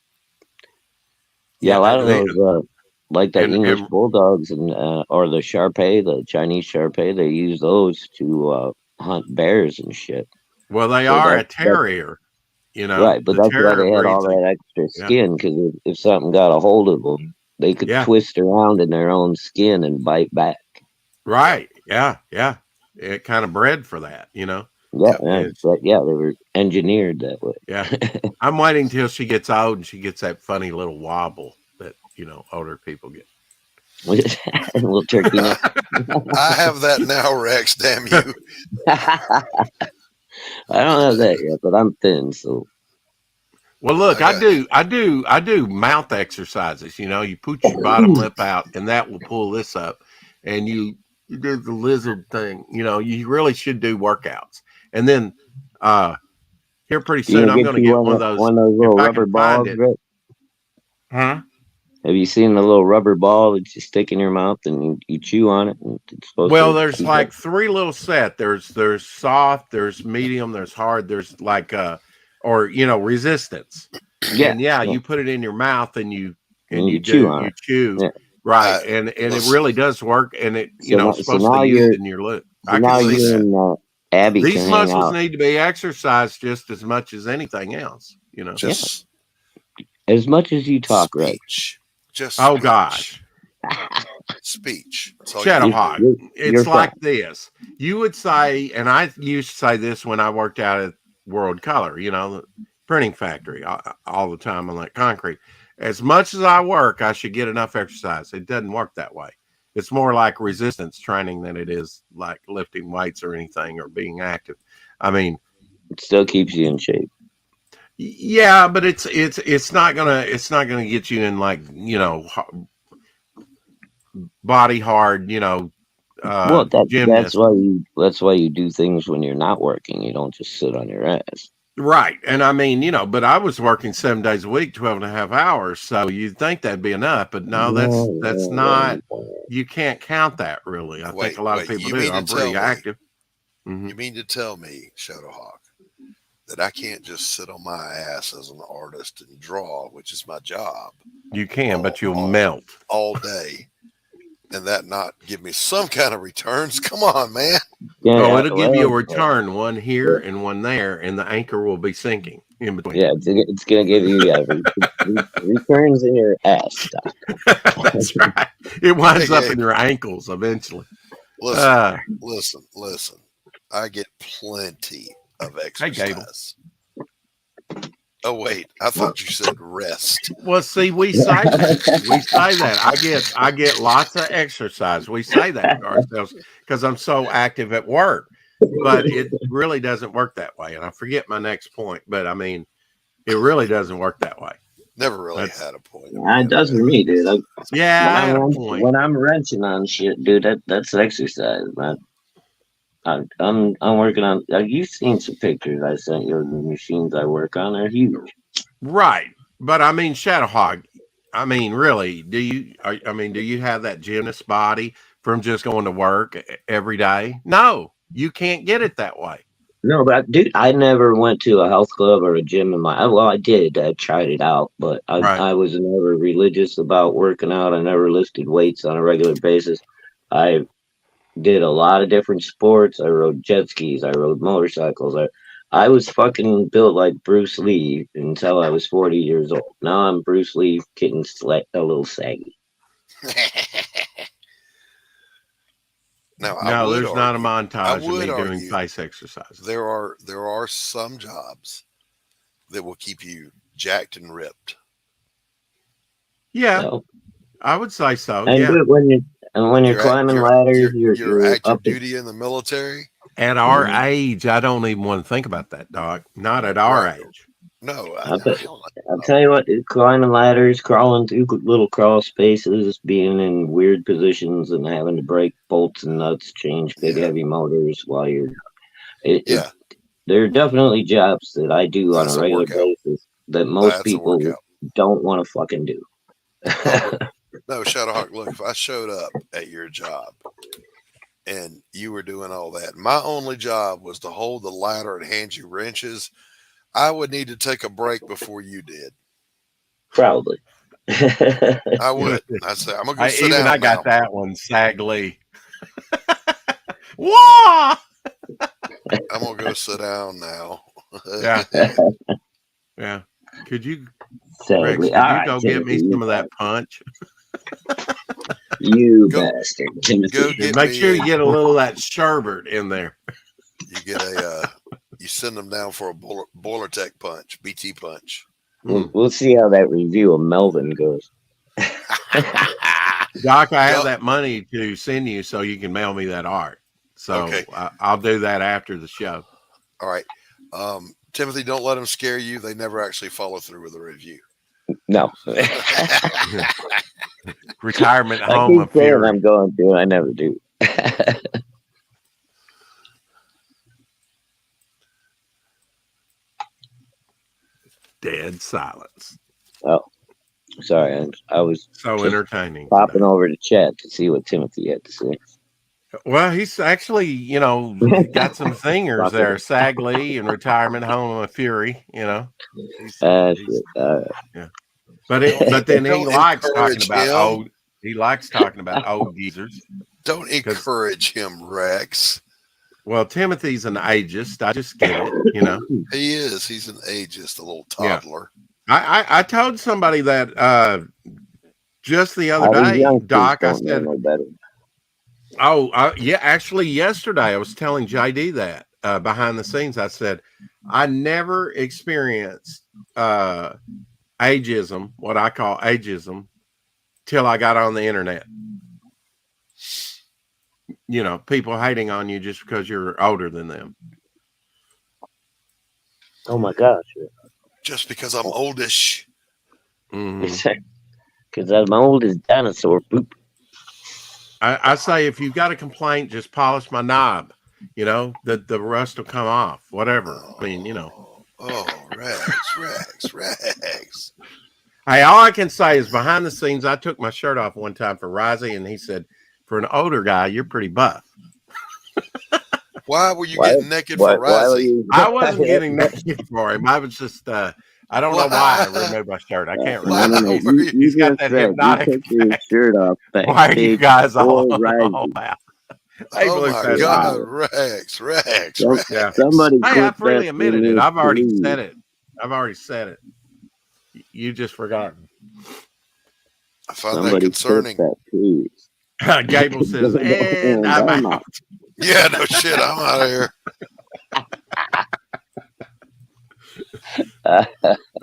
a lot of those, like the and- English and- bulldogs and or the Shar-Pei, the Chinese Shar-Pei, they use those to hunt bears and shit. Well, they So are a that- terrier, Right, but the that's why terrier they had all breeds are- that extra skin, because if something got a hold of them, they could Yeah. twist around in their own skin and bite back. Right. Yeah. It kind of bred for that, Yeah, Yeah. but they were engineered that way. Yeah. I'm waiting till she gets old and she gets that funny little wobble that, older people get. Little turkey neck. I have that now, Rex. Damn you. I don't have that yet, but I'm thin, so Well, look, I I do mouth exercises. You put your bottom lip out and that will pull this up, and you do the lizard thing. You really should do workouts. And then here pretty soon I'm going to get one of those little if I rubber can find balls. it. Right? Huh? Have you seen the little rubber ball that you stick in your mouth and you chew on it? And it's supposed Well, to there's keep like it. 3 little set. There's soft, there's medium, there's hard, there's like or resistance. Yeah, And you put it in your mouth and you and you chew on you it. chew. Yeah. Right. And it Listen. really does work, and it So now, supposed to use in your lip. so I now can see you that. and Abby These can hang muscles out. need to be exercised just as much as anything else, Just As much as you talk, Rex. speech. Just Oh speech. gosh. Speech. That's all Shadow you do. Hawk. You're It's like fine. this. You would say, and I used to say this when I worked out at World Color, the printing factory, all the time on that concrete. As much as I work, I should get enough exercise. It doesn't work that way. It's more like resistance training than it is like lifting weights or anything or being active. I mean, It still keeps you in shape. yeah, but it's not gonna get you in like body hard Well, gymnast. that's why you do things when you're not working. You don't just sit on your ass. Right. And I mean, but I was working 7 days a week, 12 and a half hours. So you'd think that'd be enough, but no, that's not, you can't count that really. I think a lot of people do. I'm pretty active. You mean to tell me, Shadowhawk, that I can't just sit on my ass as an artist and draw, which is my job? You can, but you'll melt all day. And that not give me some kind of returns? Come on, man. Yeah, it'll give you a return, one here and one there, and the anchor will be sinking in between. Yeah, it's going to give you returns in your ass. That's right. It winds up in your ankles eventually. Listen. I get plenty of exercise. Oh wait, I thought you said rest. Well, see, we say that. I get lots of exercise. We say that to ourselves because I'm so active at work, but it really doesn't work that way. And I forget my next point, but I mean, it really doesn't work that way. Never really had a point. It does for me, dude. I had a point. When I'm wrenching on shit, dude, that's exercise, man. I'm working on. You've seen some pictures I sent you of the machines I work on. They're huge. Right, but I mean, Shadowhawk. I mean, really, do you have that gymnast body from just going to work every day? No, you can't get it that way. No, but dude, I never went to a health club or a gym in my. Well, I did. I tried it out, but I was never religious about working out. I never lifted weights on a regular basis. I did a lot of different sports. I rode jet skis. I rode motorcycles. I was fucking built like Bruce Lee until I was 40 years old. Now I'm Bruce Lee getting a little saggy. No, there's not a montage of me doing face exercises. There are some jobs that will keep you jacked and ripped. Yeah, so, I would say so. And yeah. when you're climbing ladders, you're active duty in the military. At our age, I don't even want to think about that, Doc. Not at our age. No, I'll tell you what, climbing ladders, crawling through little crawl spaces, being in weird positions and having to break bolts and nuts, change big heavy motors while you're. There are definitely jobs that I do on a regular basis that most people don't want to fucking do. No, Shadowhawk, look, if I showed up at your job and you were doing all that, my only job was to hold the ladder and hand you wrenches, I would need to take a break before you did. Probably. I would. I'd say, I'm going to go sit down. I got that one, Sagley. Whoa! I'm going to go sit down now. Yeah. Yeah. Could you, Rex, could you go get me some of that punch? You bastard. Make sure you get a little of that sherbet in there. You get you send them down for a boiler tech punch, BT punch. We'll see how that review of Melvin goes. Doc, I have that money to send you so you can mail me that art. So I'll do that after the show. All right. Timothy, don't let them scare you. They never actually follow through with a review. No. Retirement home of Fury. I'm going to, I never do. Dead silence. Oh. Sorry, I was So just entertaining. popping over to chat to see what Timothy had to say. Well, he's actually, got some singers there. Sag Lee and Retirement Home of Fury, yeah. But then he likes talking about old. He likes talking about old geezers. Don't encourage him, Rex. Well, Timothy's an ageist. I just get it, He is. He's an ageist, a little toddler. Yeah. I told somebody that just the other day, Doc. I said, yeah. Actually, yesterday I was telling JD that behind the scenes. I said I never experienced ageism, what I call ageism, till I got on the internet. People hating on you just because you're older than them. Oh my gosh! Just because I'm oldish. Because I'm old as dinosaur poop. I say if you've got a complaint, just polish my knob. The rust will come off. Whatever. Oh, Rex. Hey, all I can say is behind the scenes, I took my shirt off one time for Risey, and he said, "For an older guy, you're pretty buff." Why were you getting naked for Risey? I wasn't getting naked for him. I was just, I don't know why I removed my shirt. I can't remember. He's got that hypnotic. You took your shirt off. Why are you guys all out? Hey, oh my God, Rex. Yeah. Somebody I freely admitted it. I've already said it. You just forgotten. I find that concerning. Gable says, and I'm out. Yeah, no shit. I'm out of here.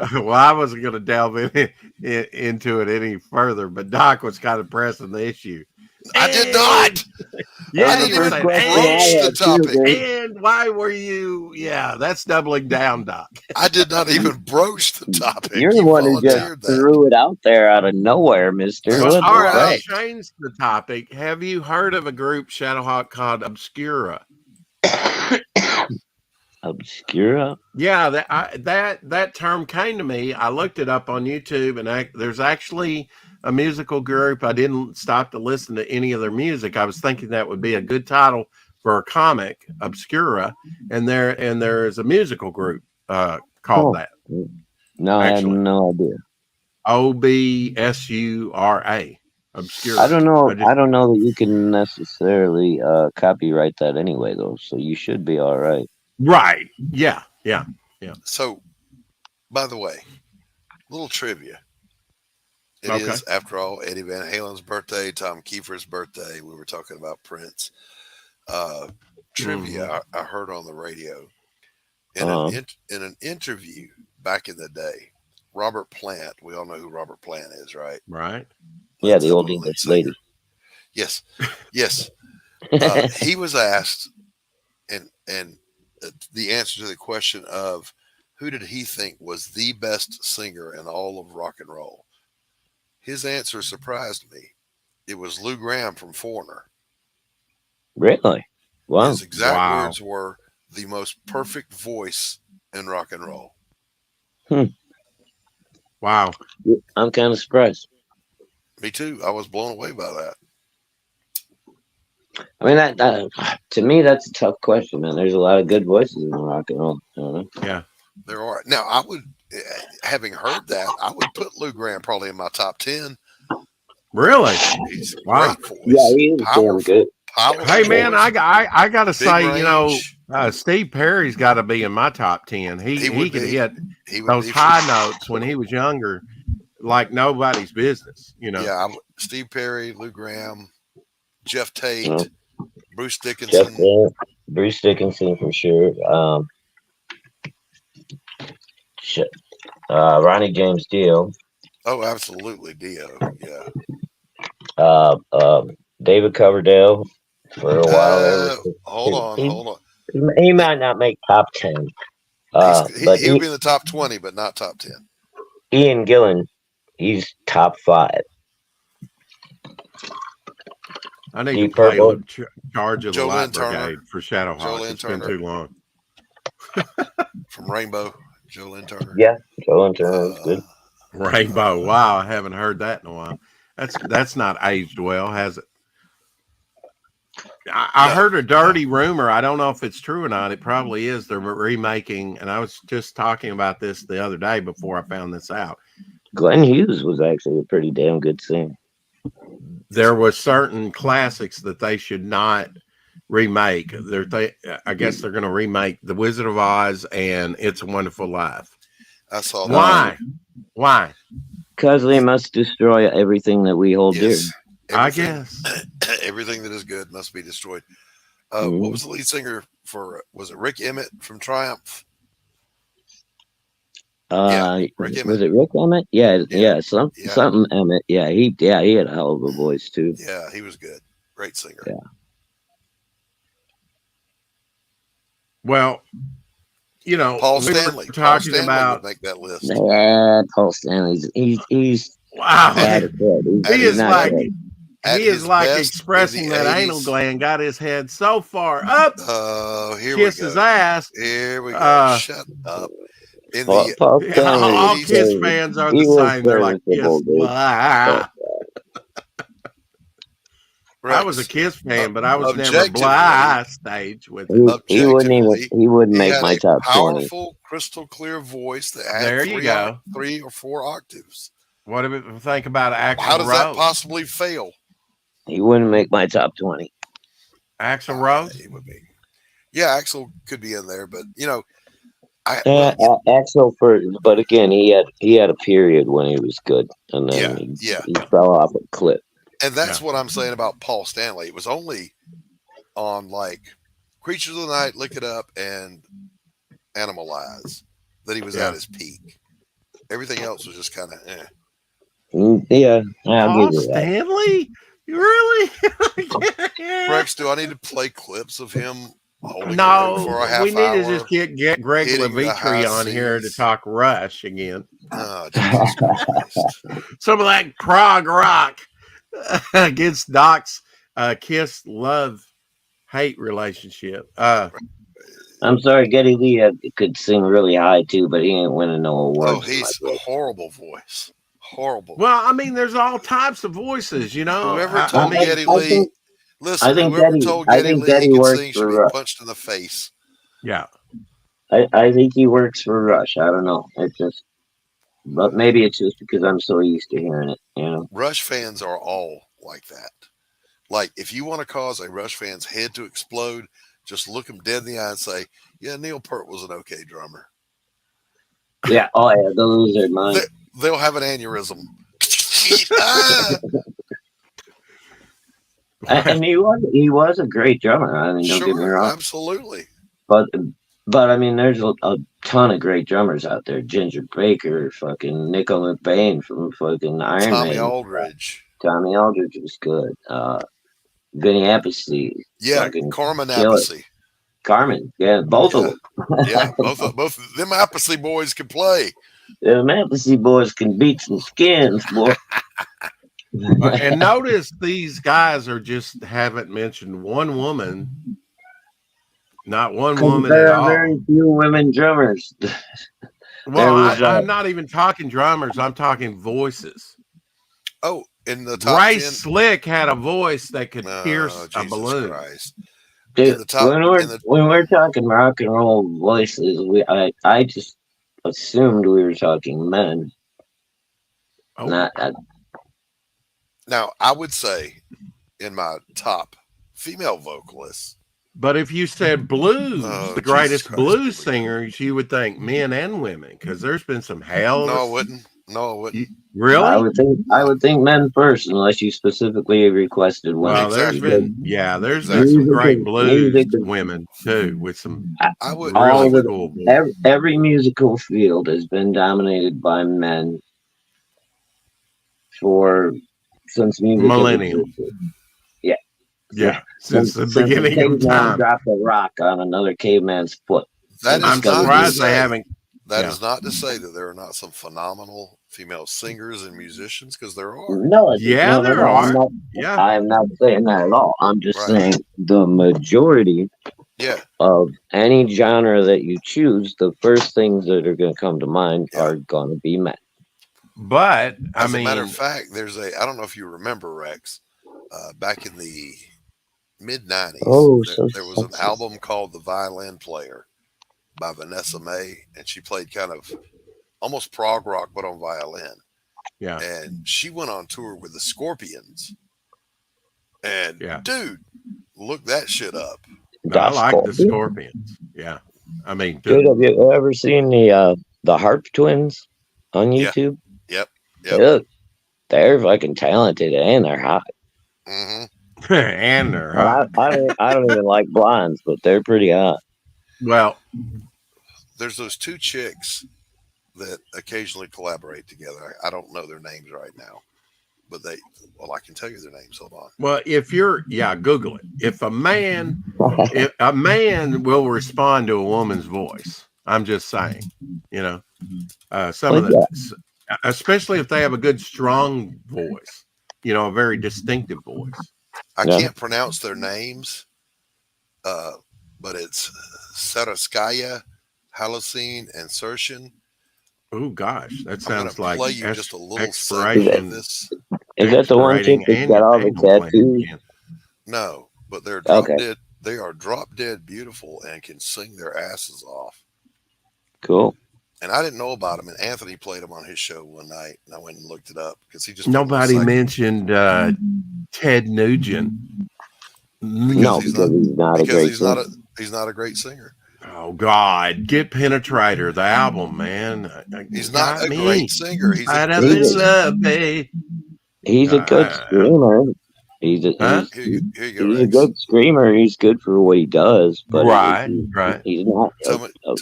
Well, I wasn't going to delve into it any further, but Doc was kind of pressing the issue. I did not. Yeah, I didn't even broach the topic. And why were you? Yeah, that's doubling down, Doc. I did not even broach the topic. You're the one who just threw it out there out of nowhere, mister. Well, all right, I'll change the topic. Have you heard of a group, Shadowhawk, called Obscura? Obscura? Yeah, that term came to me. I looked it up on YouTube, and there's actually a musical group. I didn't stop to listen to any of their music. I was thinking that would be a good title for a comic, Obscura, and there is a musical group called that. No, actually, I had no idea. Obscura. Obscura. I don't know. I don't know that you can necessarily copyright that anyway, though. So you should be all right. Right. Yeah. So, by the way, little trivia. It is, after all, Eddie Van Halen's birthday, Tom Kiefer's birthday. We were talking about Prince. Trivia I heard on the radio. In an interview back in the day, Robert Plant, we all know who Robert Plant is, right? Right. Yeah, the old English lady. Yes. He was asked, and the answer to the question of who did he think was the best singer in all of rock and roll? His answer surprised me. It was Lou Gramm from Foreigner. Really? Wow. His exact words were the most perfect voice in rock and roll. Wow. I'm kind of surprised. Me too. I was blown away by that. I mean, that to me, that's a tough question, man. There's a lot of good voices in rock and roll. Yeah, there are. Now, I would, having heard that, I would put Lou Gramm probably in my top 10. Really? He's wow. Great voice. Yeah, he is damn good. Hey, man, I gotta say, range. Steve Perry's got to be in my top 10. He could hit those high notes when he was younger, like nobody's business. Yeah, Steve Perry, Lou Gramm, Jeff Tate, Bruce Dickinson. Bruce Dickinson for sure. Ronnie James Dio. Oh, absolutely, Dio. Yeah. David Coverdale for a while. Hold on. He might not make top 10. But he'll be in the top 20, but not top 10. Ian Gillan, he's top 5. I need to play Charge of the Light Brigade for Shadowhawk. It's been too long. From Rainbow, Joe Lynn Turner. Yeah, Joe Lynn Turner is good. Rainbow. Wow, I haven't heard that in a while. That's not aged well, has it? I No, heard a dirty rumor. I don't know if it's true or not. It probably is. They're remaking, and I was just talking about this the other day before I found this out. Glenn Hughes was actually a pretty damn good singer. There were certain classics that they should not remake. I guess they're going to remake The Wizard of Oz and It's a Wonderful Life. I saw that. Why? Why? Because they must destroy everything that we hold dear. Yes. I guess. Everything that is good must be destroyed. What was the lead singer for? Was it Rick Emmett from Triumph? Rick Emmett. Was it Rick Emmett? Yeah. Something Emmett. Yeah, he had a hell of a voice too. Yeah, he was good. Great singer. Yeah. Well, Paul Stanley. Paul Stanley about would make that list. Yeah, Paul Stanley. He's wow. He is like best, expressing that 80s. anal gland got his head so far up. Here Kiss we go. his ass. Here we go. Shut up. In Paul Stanley, all Kiss fans are the same. They're like, Kiss. I was a Kiss fan, but I was never blah stage with it. He wouldn't make my top 20. Powerful, crystal clear voice that had three or four octaves. What do you think about Axl Rose? How does that possibly fail? He wouldn't make my top 20. Axl Rose? He would be. Yeah, Axl could be in there, but Axl but again, he had a period when he was good, and then he fell off a cliff. And that's what I'm saying about Paul Stanley. It was only on like Creatures of the Night, Lick It Up, and Animalize that he was at his peak. Everything else was just kind of Yeah. Paul Stanley? Really? Rex, do I need to play clips of him holding no, for a half we need hour, to just get Greg Levitri on here to talk Rush again. Oh, Jesus Christ. Some of that prog rock against Doc's Kiss love-hate relationship. I'm sorry, Geddy Lee could sing really high too, but he ain't winning no awards. Oh, he's a horrible voice. Horrible. Well, I mean, there's all types of voices, Whoever told Geddy Lee, listen, I think whoever told Geddy Lee he could sing should be punched in the face. Yeah. I think he works for Rush. I don't know. But maybe it's just because I'm so used to hearing it, Rush fans are all like that. Like, if you want to cause a Rush fan's head to explode, just look him dead in the eye and say, yeah, Neil Peart was an okay drummer. Yeah. Oh, yeah. Those are mine. They'll have an aneurysm. And he was a great drummer. I mean, don't get me wrong. Absolutely. But I mean, there's a ton of great drummers out there. Ginger Baker, fucking Nico McBain from fucking Iron Man. Tommy Aldridge was good. Vinny Appice. Yeah, Carmen Appice. Carmen, yeah, both of them. Yeah, both of them Appice boys can play. Them Appice boys can beat some skins, boy. And notice these guys haven't mentioned one woman. Not one woman at all. Very few women drummers. Well, I'm not even talking drummers. I'm talking voices. Oh, in the top Grace 10? Slick had a voice that could pierce a balloon. Christ. Dude, when we're talking rock and roll voices, I just assumed we were talking men. Oh. Now, I would say in my top female vocalists. But if you said blues, the greatest blues singers, you would think men and women, because there's been some hell. No, I wouldn't. Really? I would think men first, unless you specifically requested women. Well, there's been some great blues women too, with some really cool. Every musical field has been dominated by men since music millennium. Yeah, since the beginning of time. Dropped a rock on another caveman's foot. I'm surprised they haven't. That is not to say that there are not some phenomenal female singers and musicians, because there are. No, there are. I'm not saying that at all. I'm just saying the majority of any genre that you choose, the first things that are going to come to mind are going to be men. But I As a matter mean, of fact, I don't know if you remember, Rex, back in the mid 90s, Oh, so there was an sexy. album called The Violin Player by Vanessa Mae, and she played kind of almost prog rock, but on violin. yeah, And she went on tour with the Scorpions. And Yeah. dude, look that shit up. I like the Scorpion. Scorpions. Yeah, I mean, Dude, have you ever seen the Harp Twins on Yeah. YouTube? Yep. Dude, they're fucking talented and they're hot. hmm and they're hot. I don't even like blondes, but they're pretty hot. Well, There's those two chicks that occasionally collaborate together. I don't know their names right now, but I can tell you their names. Hold on. well, Google it. If a man will respond to a woman's voice, I'm just saying, some of the, especially if they have a good, strong voice, a very distinctive voice. I can't pronounce their names, but it's Saraskaya, Halocene, and Sershin. Oh gosh, that I'm sounds gonna like play you just a little expiration. segment of this. Is that the one chick that's got all the tattoos? No, but they're Okay. They are drop dead beautiful and can sing their asses off. Cool. And I didn't know about them, and Anthony played them on his show one night, and I went and looked it up because he just Nobody mentioned Ted Nugent. No, because he's not a great singer. He's not a great singer. Oh God, get Penetrator, the album, man. He's not a great singer. He's a good He's a good screamer. He's a good screamer. He's good for what he does, but right. He's not tell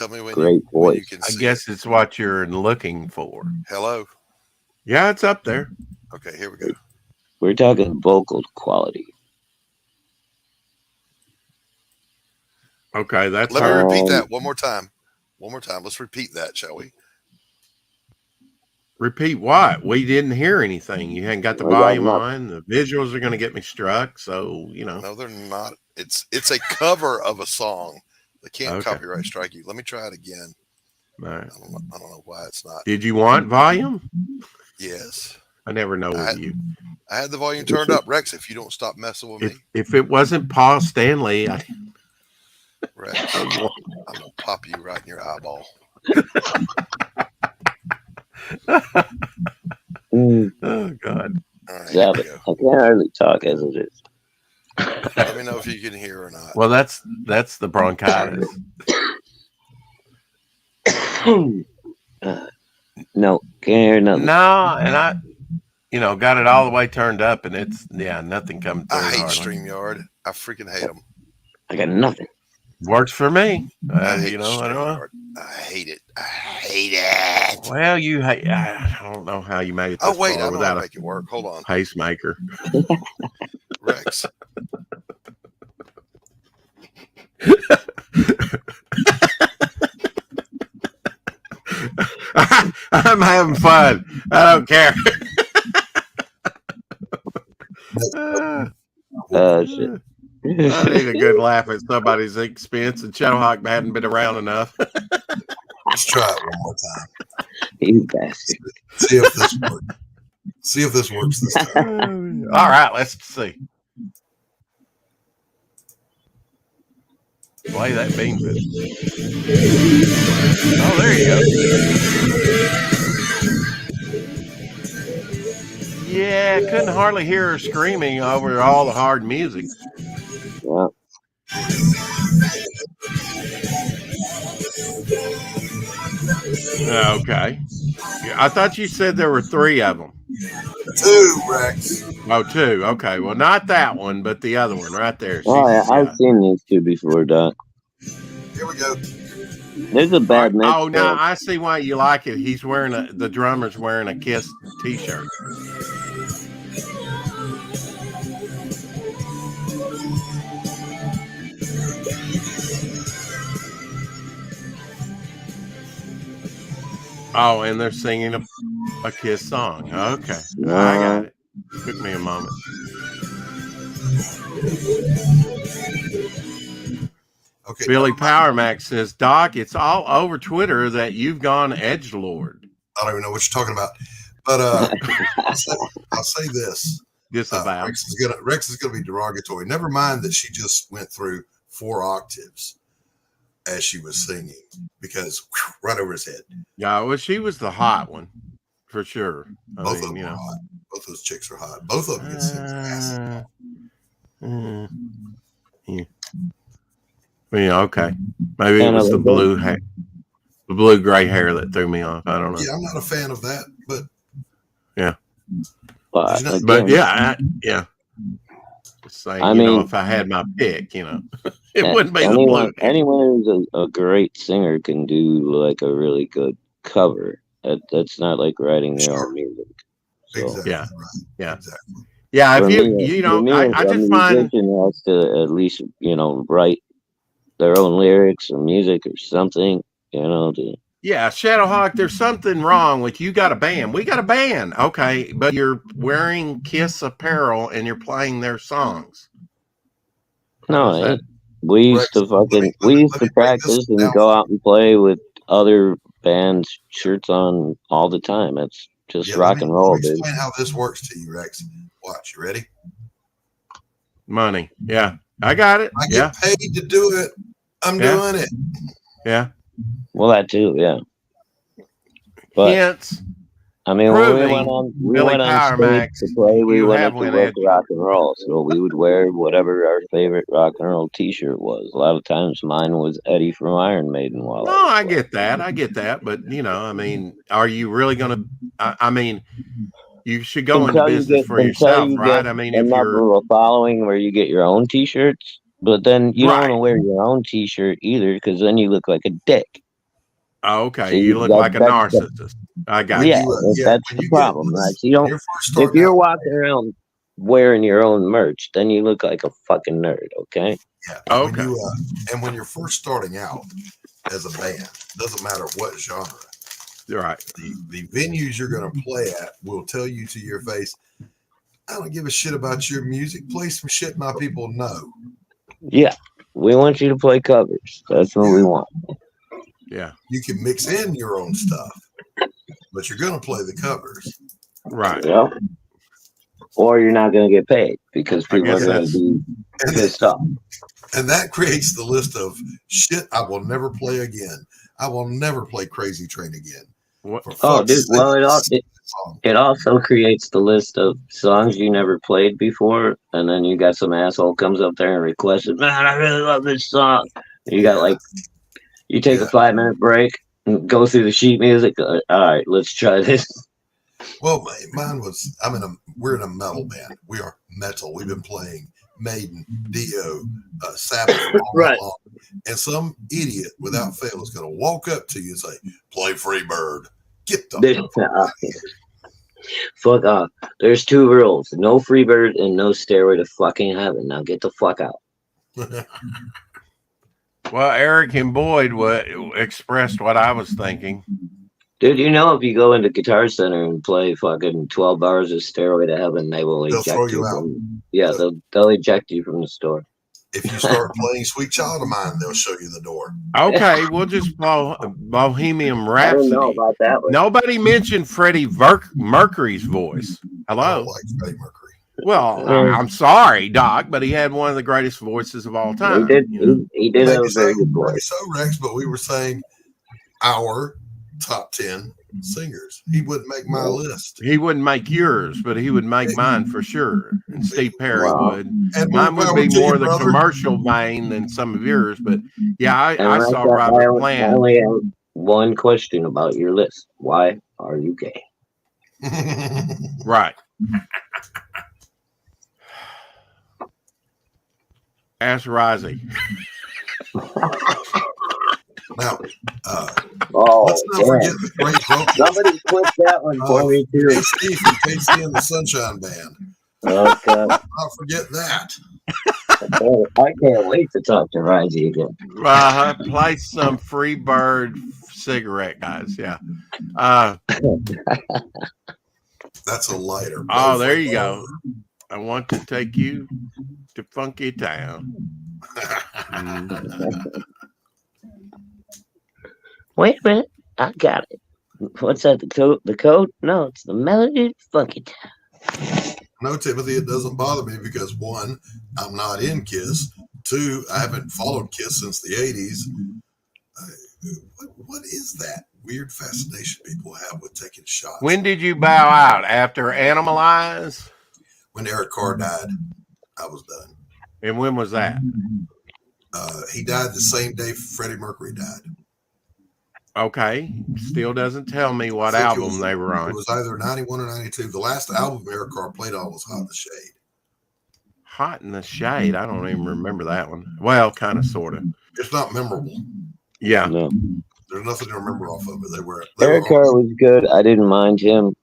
me when great voice. When you can I see guess it's what you're looking for. Hello. Yeah, it's up there. Okay, here we go. We're talking vocal quality. Okay, that's Let me repeat that one more time. Let's repeat that, shall we? Repeat what? We didn't hear anything. You hadn't got the volume on. The visuals are going to get me struck. So, No, they're not. It's a cover of a song. They can't copyright strike you. Let me try it again. All right. I don't know why it's not. Did you want volume? Yes. I never know with you. I had the volume turned up, Rex. If you don't stop messing with me. If it wasn't Paul Stanley, Rex, I'm gonna pop you right in your eyeball. Oh God! All right, Yeah, but I can't hardly talk as it is. Let me know if you can hear or not. Well, that's the bronchitis. No, can't hear nothing. No, and I, got it all the way turned up, and it's nothing coming through. I hate hardly. StreamYard. I freaking hate them. I got nothing. Works for me. I I don't know. I hate it. I hate it. Well, I don't know how you made it. Oh wait, I know without how to make it work. Hold on, pacemaker. Rex. I'm having fun. I don't care. Shit. I need a good laugh at somebody's expense, and Shadowhawk hadn't been around enough. Let's try it one more time. You bastard. See if this works. See if this works this time. All right, let's see. Play that bean bit. Oh, there you go. Yeah, couldn't hardly hear her screaming over all the hard music. Yeah. Okay. I thought you said there were 3 of them. 2, Rex. Oh, 2. Okay. Well, not that one, but the other one right there. Oh, yeah, I've seen these 2 before, Doc. Here we go. There's a bad mix. Oh, now I see why you like it. He's wearing the drummer's wearing a Kiss t-shirt. Oh, and they're singing a Kiss song. Okay. I got it. Took me a moment. Okay. Billy Power Max says, Doc, it's all over Twitter that you've gone edgelord. I don't even know what you're talking about. But I'll say this. Disavow. Rex is gonna be derogatory. Never mind that she just went through 4 octaves as she was singing, because right over his head. Yeah, well, she was the hot one for sure. Both of them are hot. Both those chicks are hot. Both of them can sing their asses off. Yeah, okay. Maybe it was the blue hair, the blue gray hair that threw me off. I don't know. Yeah, I'm not a fan of that, but yeah. But yeah. Just saying, if I had my pick, it wouldn't be the blue. Anyone who's a great singer can do like a really good cover. That's not like writing their own music. So, exactly. Yeah. Right. Yeah. Exactly. Yeah. If I a just find musician has to at least write their own lyrics or music or something. Yeah, Shadowhawk, there's something wrong with you. Got a band. We got a band. Okay, but you're wearing Kiss apparel and you're playing their songs. No, we used to practice and go out and play with other bands' shirts on all the time. It's just rock and roll, dude. Explain how this works to you, Rex. Watch, you ready? Money. Yeah, I got it. I get paid to do it. I'm doing it. Yeah. Well, that too, yeah. But Hence, I mean, when we went on stage to play, we went to rock and roll. So we would wear whatever our favorite rock and roll T-shirt was. A lot of times, mine was Eddie from Iron Maiden. I get that. But are you really going to? You should go into business for yourself, right? If you're a following where you get your own T-shirts, but then you don't want to wear your own T-shirt either, because then you look like a dick. Oh, okay. So you look like a narcissist. I got you. Yeah, that's the problem, right? So you don't. If you're walking around wearing your own merch, then you look like a fucking nerd. Okay. Yeah. Okay. And when you're first starting out as a band, doesn't matter what genre. Right. The venues you're going to play at will tell you to your face, I don't give a shit about your music. Play some shit my people know. Yeah. We want you to play covers. That's what we want. Yeah. You can mix in your own stuff, but you're going to play the covers. Right. Yeah. Or you're not going to get paid because people are going to be pissed off. And that creates the list of shit I will never play again. I will never play Crazy Train again. It also creates the list of songs you never played before, and then you got some asshole comes up there and requests it. Man, I really love this song. You got you take a 5-minute break and go through the sheet music. All right, let's try this. Well, mine was. We're in a metal band. We are metal. We've been playing Maiden, Dio, Sabbath, right? Long. And some idiot, without fail, is going to walk up to you and say, "Play Freebird." Get the fuck off. There's 2 rules: no Freebird and no Stairway to fucking Heaven. Now get the fuck out. Well, Eric and Boyd expressed what I was thinking. Dude, if you go into Guitar Center and play fucking 12 bars of Stairway to Heaven, they'll eject you out. They'll eject you from the store. If you start playing Sweet Child of Mine, they'll show you the door. Okay, we'll just Bohemian Rhapsody. I don't know about that one. Nobody mentioned Freddie Mercury's voice. Hello? I don't like Freddie Mercury. Well, I'm sorry, Doc, but he had one of the greatest voices of all time. He did have a very good voice. So, Rex, but we were saying our top 10 singers. He wouldn't make my list. He wouldn't make yours, but he would make mine for sure. And Steve Perry would. And mine would be more the commercial vein than some of yours. But yeah, I saw Robert Plant. I only have one question about your list. Why are you gay? Right. Ask Rozzy. Now, let's not forget the great vocals. Somebody put that one for me too. Hey, Steve from KC and the Sunshine Band. Okay. Not forget that. I can't wait to talk to Rozzy again. Play some Freebird cigarette, guys. Yeah. That's a lighter. Oh, there you go. I want to take you to Funky Town. Wait a minute. I got it. What's that? The code? No, it's the melody. Fuck it. No, Timothy, it doesn't bother me because one, I'm not in Kiss. Two, I haven't followed Kiss since the 80s. What is that weird fascination people have with taking shots? When did you bow out? After Animalize? When Eric Carr died, I was done. And when was that? He died the same day Freddie Mercury died. Okay. Still doesn't tell me what album they were on. It was either 91 or 92. The last album Eric Carr played on was Hot in the Shade. Hot in the Shade. I don't even remember that one. Well, kind of, sort of. It's not memorable. Yeah. No. There's nothing to remember off of it. Eric Carr was good. I didn't mind him.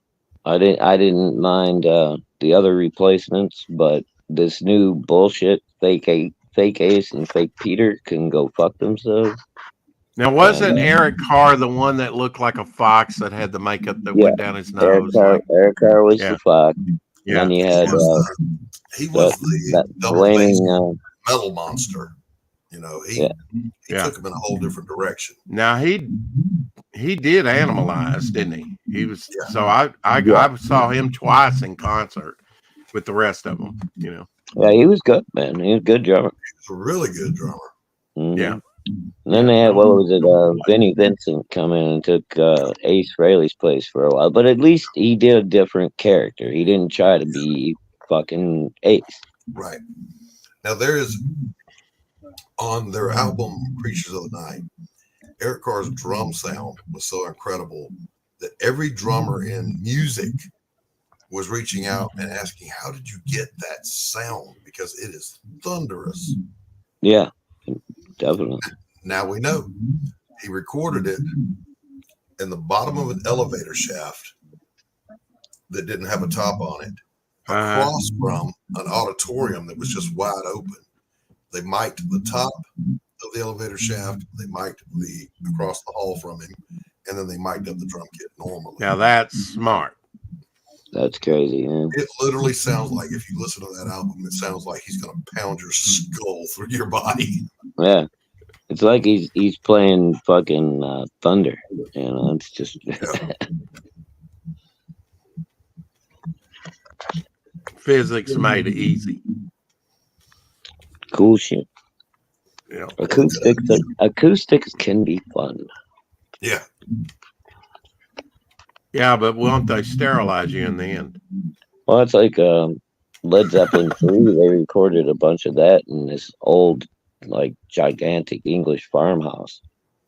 I didn't mind the other replacements, but this new bullshit, fake Ace and fake Peter can go fuck themselves. Now, wasn't Eric Carr the one that looked like a fox that had the makeup that went down his nose? Eric Carr was the fox. Yeah. And then you had he was the blaming metal monster. You know, he took him in a whole different direction. Now he did Animalize, didn't he? He was so I saw him twice in concert with the rest of them. You know. Yeah, he was good, man. He was a good drummer. He was a really good drummer. Mm-hmm. Yeah. And then they had, what was it, Vinnie Vincent come in and took Ace Frehley's place for a while. But at least he did a different character. He didn't try to be fucking Ace. Right. Now, there is, on their album, Creatures of the Night, Eric Carr's drum sound was so incredible that every drummer in music was reaching out and asking, how did you get that sound? Because it is thunderous. Yeah. Definitely. Now we know he recorded it in the bottom of an elevator shaft that didn't have a top on it, across from an auditorium that was just wide open. They mic'd the top of the elevator shaft, they mic'd the across the hall from him, and then they mic'd up the drum kit normally. Now that's smart. That's crazy. Yeah. It literally sounds like, if you listen to that album, it sounds like he's going to pound your skull through your body. Yeah. It's like he's playing fucking thunder. You know, it's just. Physics made it easy. Cool shit. Yeah. Acoustics can be fun. Yeah. Yeah, but won't they sterilize you in the end? Well, it's like Led Zeppelin 3. They recorded a bunch of that in this old, like, gigantic English farmhouse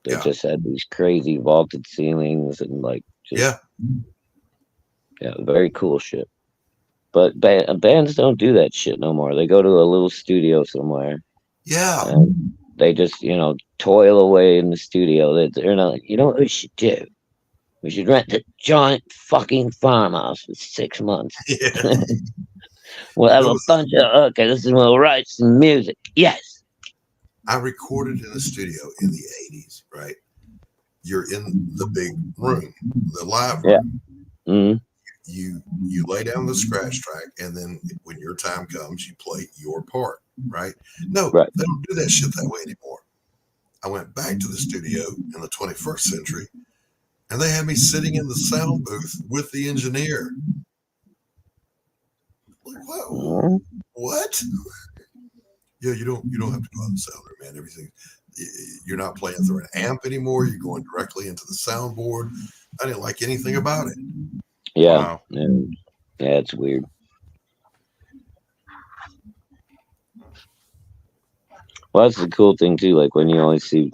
that just had these crazy vaulted ceilings and, like, just, very cool shit. But bands don't do that shit no more. They go to a little studio somewhere. Yeah. And they just, toil away in the studio. They're not, you know what we should do? We should rent the giant fucking farmhouse for 6 months. Yeah. We'll have a bunch of hookers and we'll write some music. Yes. I recorded in a studio in the 80s, right? You're in the big room, the live room. Yeah. Mm-hmm. You lay down the scratch track, and then when your time comes, you play your part, right? No, They don't do that shit that way anymore. I went back to the studio in the 21st century, and they had me sitting in the sound booth with the engineer. Like, what? Yeah, you don't have to go out the sound room, man. Everything, you're not playing through an amp anymore. You're going directly into the soundboard. I didn't like anything about it. Yeah. Wow. Yeah, it's weird. Well, that's the cool thing too. Like when you always see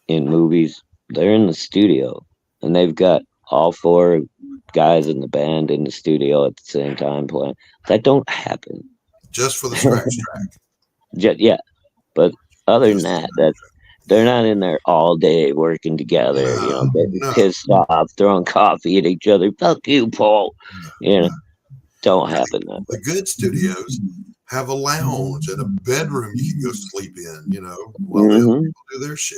in movies, they're in the studio and they've got all 4 guys in the band in the studio at the same time playing. That don't happen. Just for the scratch track. Yeah, but other than that, they're not in there all day working together. Getting pissed off, throwing coffee at each other. Fuck you, Paul. Don't happen. The good studios have a lounge and a bedroom you can go sleep in. While people do their shit.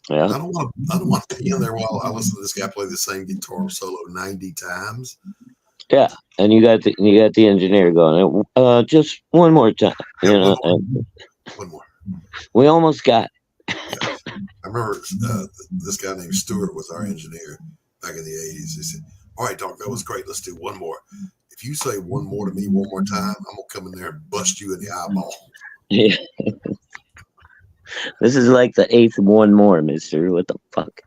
Yeah. I don't want to be in there while I listen to this guy play the same guitar solo 90 times. Yeah, and you got the engineer going. Just one more time. One more. We almost got. I remember this guy named Stewart was our engineer, back in the 80s. They said, "All right, Doc, that was great. Let's do one more. If you say one more to me one more time, I'm gonna come in there and bust you in the eyeball." Yeah. This is like the 8th one more, mister. What the fuck?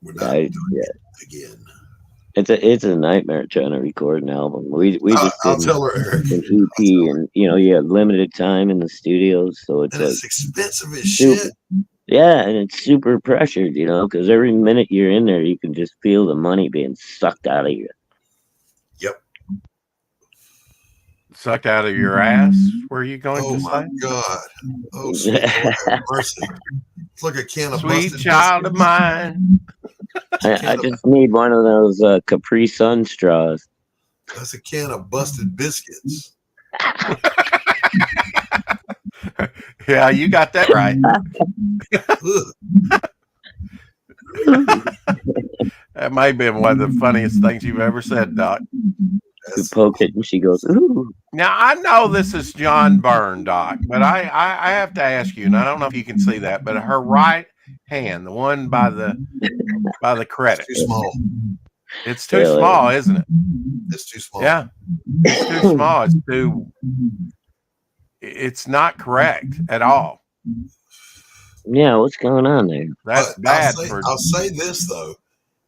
We're not doing it again. It's a nightmare trying to record an album. We just I'll tell her, Eric. an EP, and you have limited time in the studios, so it's And like it's expensive as shit. yeah, and it's super pressured, because every minute you're in there, you can just feel the money being sucked out of you. Yep. Sucked out of your ass? Were you going Oh to my say? God. Oh, sweet Lord have mercy. It's like a can of Sweet busted child biscuits. of mine. I just need one of those Capri Sun straws. That's a can of busted biscuits. Yeah, you got that right. That might have been one of the funniest things you've ever said, Doc. You poke it, and she goes, "Ooh." Now, I know this is John Byrne, Doc, but I have to ask you, and I don't know if you can see that, but her right hand, the one by the credit, It's too small. it's too small, isn't it? It's too small. Yeah, it's too small. It's not correct at all. Yeah, what's going on there? That's But bad I'll say this though.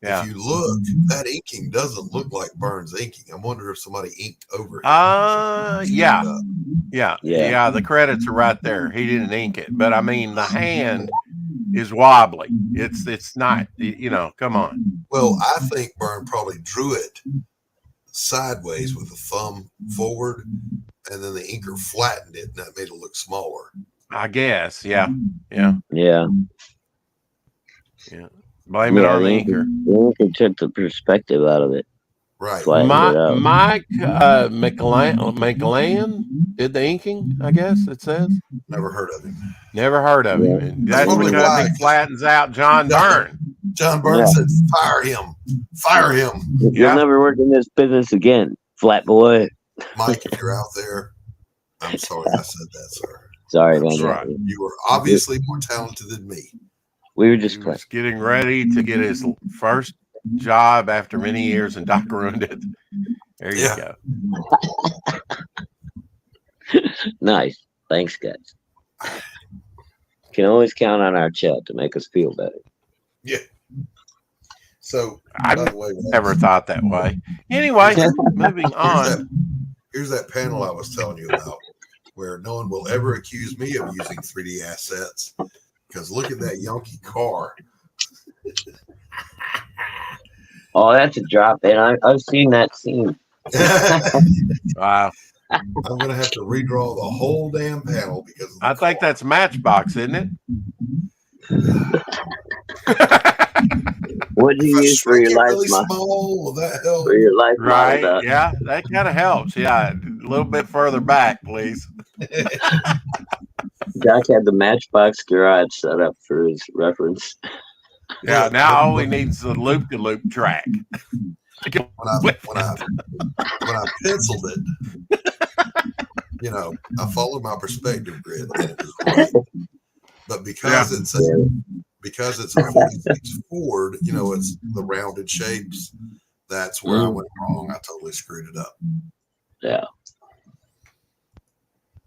yeah. If you look, that inking doesn't look like Burns inking. I wonder if somebody inked over it. Yeah. The credits are right there. He didn't ink it, but I mean the hand is wobbly. It's not. Come on. Well, I think Byrne probably drew it sideways with the thumb forward, and then the inker flattened it, and that made it look smaller. I guess. Yeah. Blame it on the inker. The inker took the perspective out of it. Right. Mike McLean did the inking, I guess it says. Never heard of him. Never heard of him. And that's Probably because why. he flattens out John Byrne. John Byrne said, "Fire him. Fire him." You'll never work in this business again, flat boy. Mike, if you're out there, I'm sorry I said that, sir. Sorry, That's man. right. You were obviously more talented than me. We were just He was getting ready to get his first job after many years, and Doc ruined it. There you go. Nice. Thanks, guys. Can always count on our chat to make us feel better. Yeah. So, I by the way, never thought that way. Anyway, moving on. Here's that panel I was telling you about, where no one will ever accuse me of using 3D assets. Because look at that Yankee car. Oh, that's a drop in. I've seen that scene. Wow. I'm going to have to redraw the whole damn panel because I think that's Matchbox, isn't it? What do you use for your life really model? small, will that help? For your life Right. model, Yeah, that kind of helps. Yeah. A little bit further back, please. Doc had the Matchbox garage set up for his reference. Yeah. Now all he needs is a loop-to-loop track. When I penciled it, I followed my perspective grid and it was right. But because it's a 46 Ford, it's the rounded shapes. That's where I went wrong. I totally screwed it up. Yeah.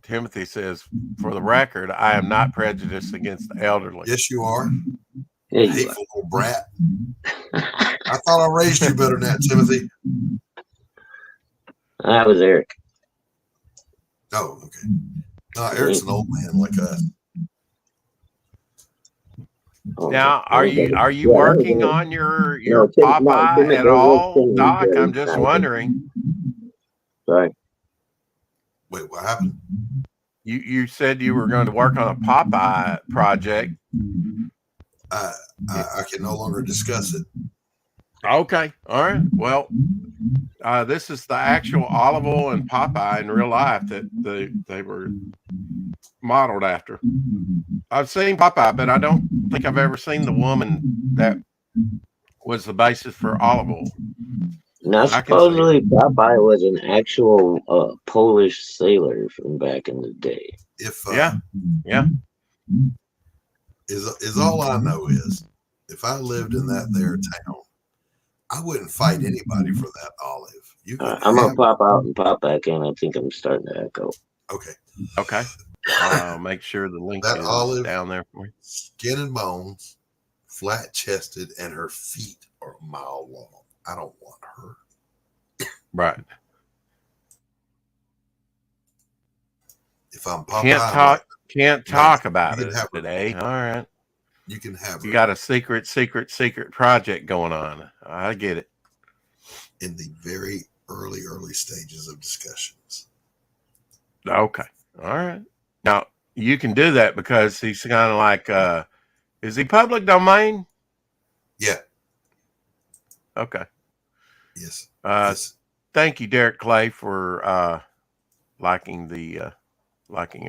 Timothy says, for the record, I am not prejudiced against the elderly. Yes, you are. Yeah, you Hateful little brat. I thought I raised you better than that, Timothy. That was Eric. Oh, okay. No, Eric's an old man like us. Now, are you working on your Popeye at all, Doc? I'm just wondering. Sorry. Wait, what happened? You said you were going to work on a Popeye project. I can no longer discuss it. Okay. All right. Well, this is the actual Olive Oyl and Popeye in real life that they were modeled after. I've seen Popeye, but I don't think I've ever seen the woman that was the basis for Olive Oyl. Now, supposedly Popeye was an actual Polish sailor from back in the day. If yeah. is all I know is if I lived in that there town, I wouldn't fight anybody for that olive. You can I'm gonna have pop out and pop back in. I think I'm starting to echo. okay. Okay. I'll make sure the link That is olive, down there for you. skin and bones, flat chested, and her feet are a mile long. I don't want her. Right. If I'm Popeye, Can't No, talk you about can it have her. today. All right. You can have You her got a secret project going on. I get it. in the very early stages of discussions. Okay. All right. Now you can do that because he's kind of like, is he public domain? Yeah. Okay. Yes. Yes. Thank you, Derek Clay, for liking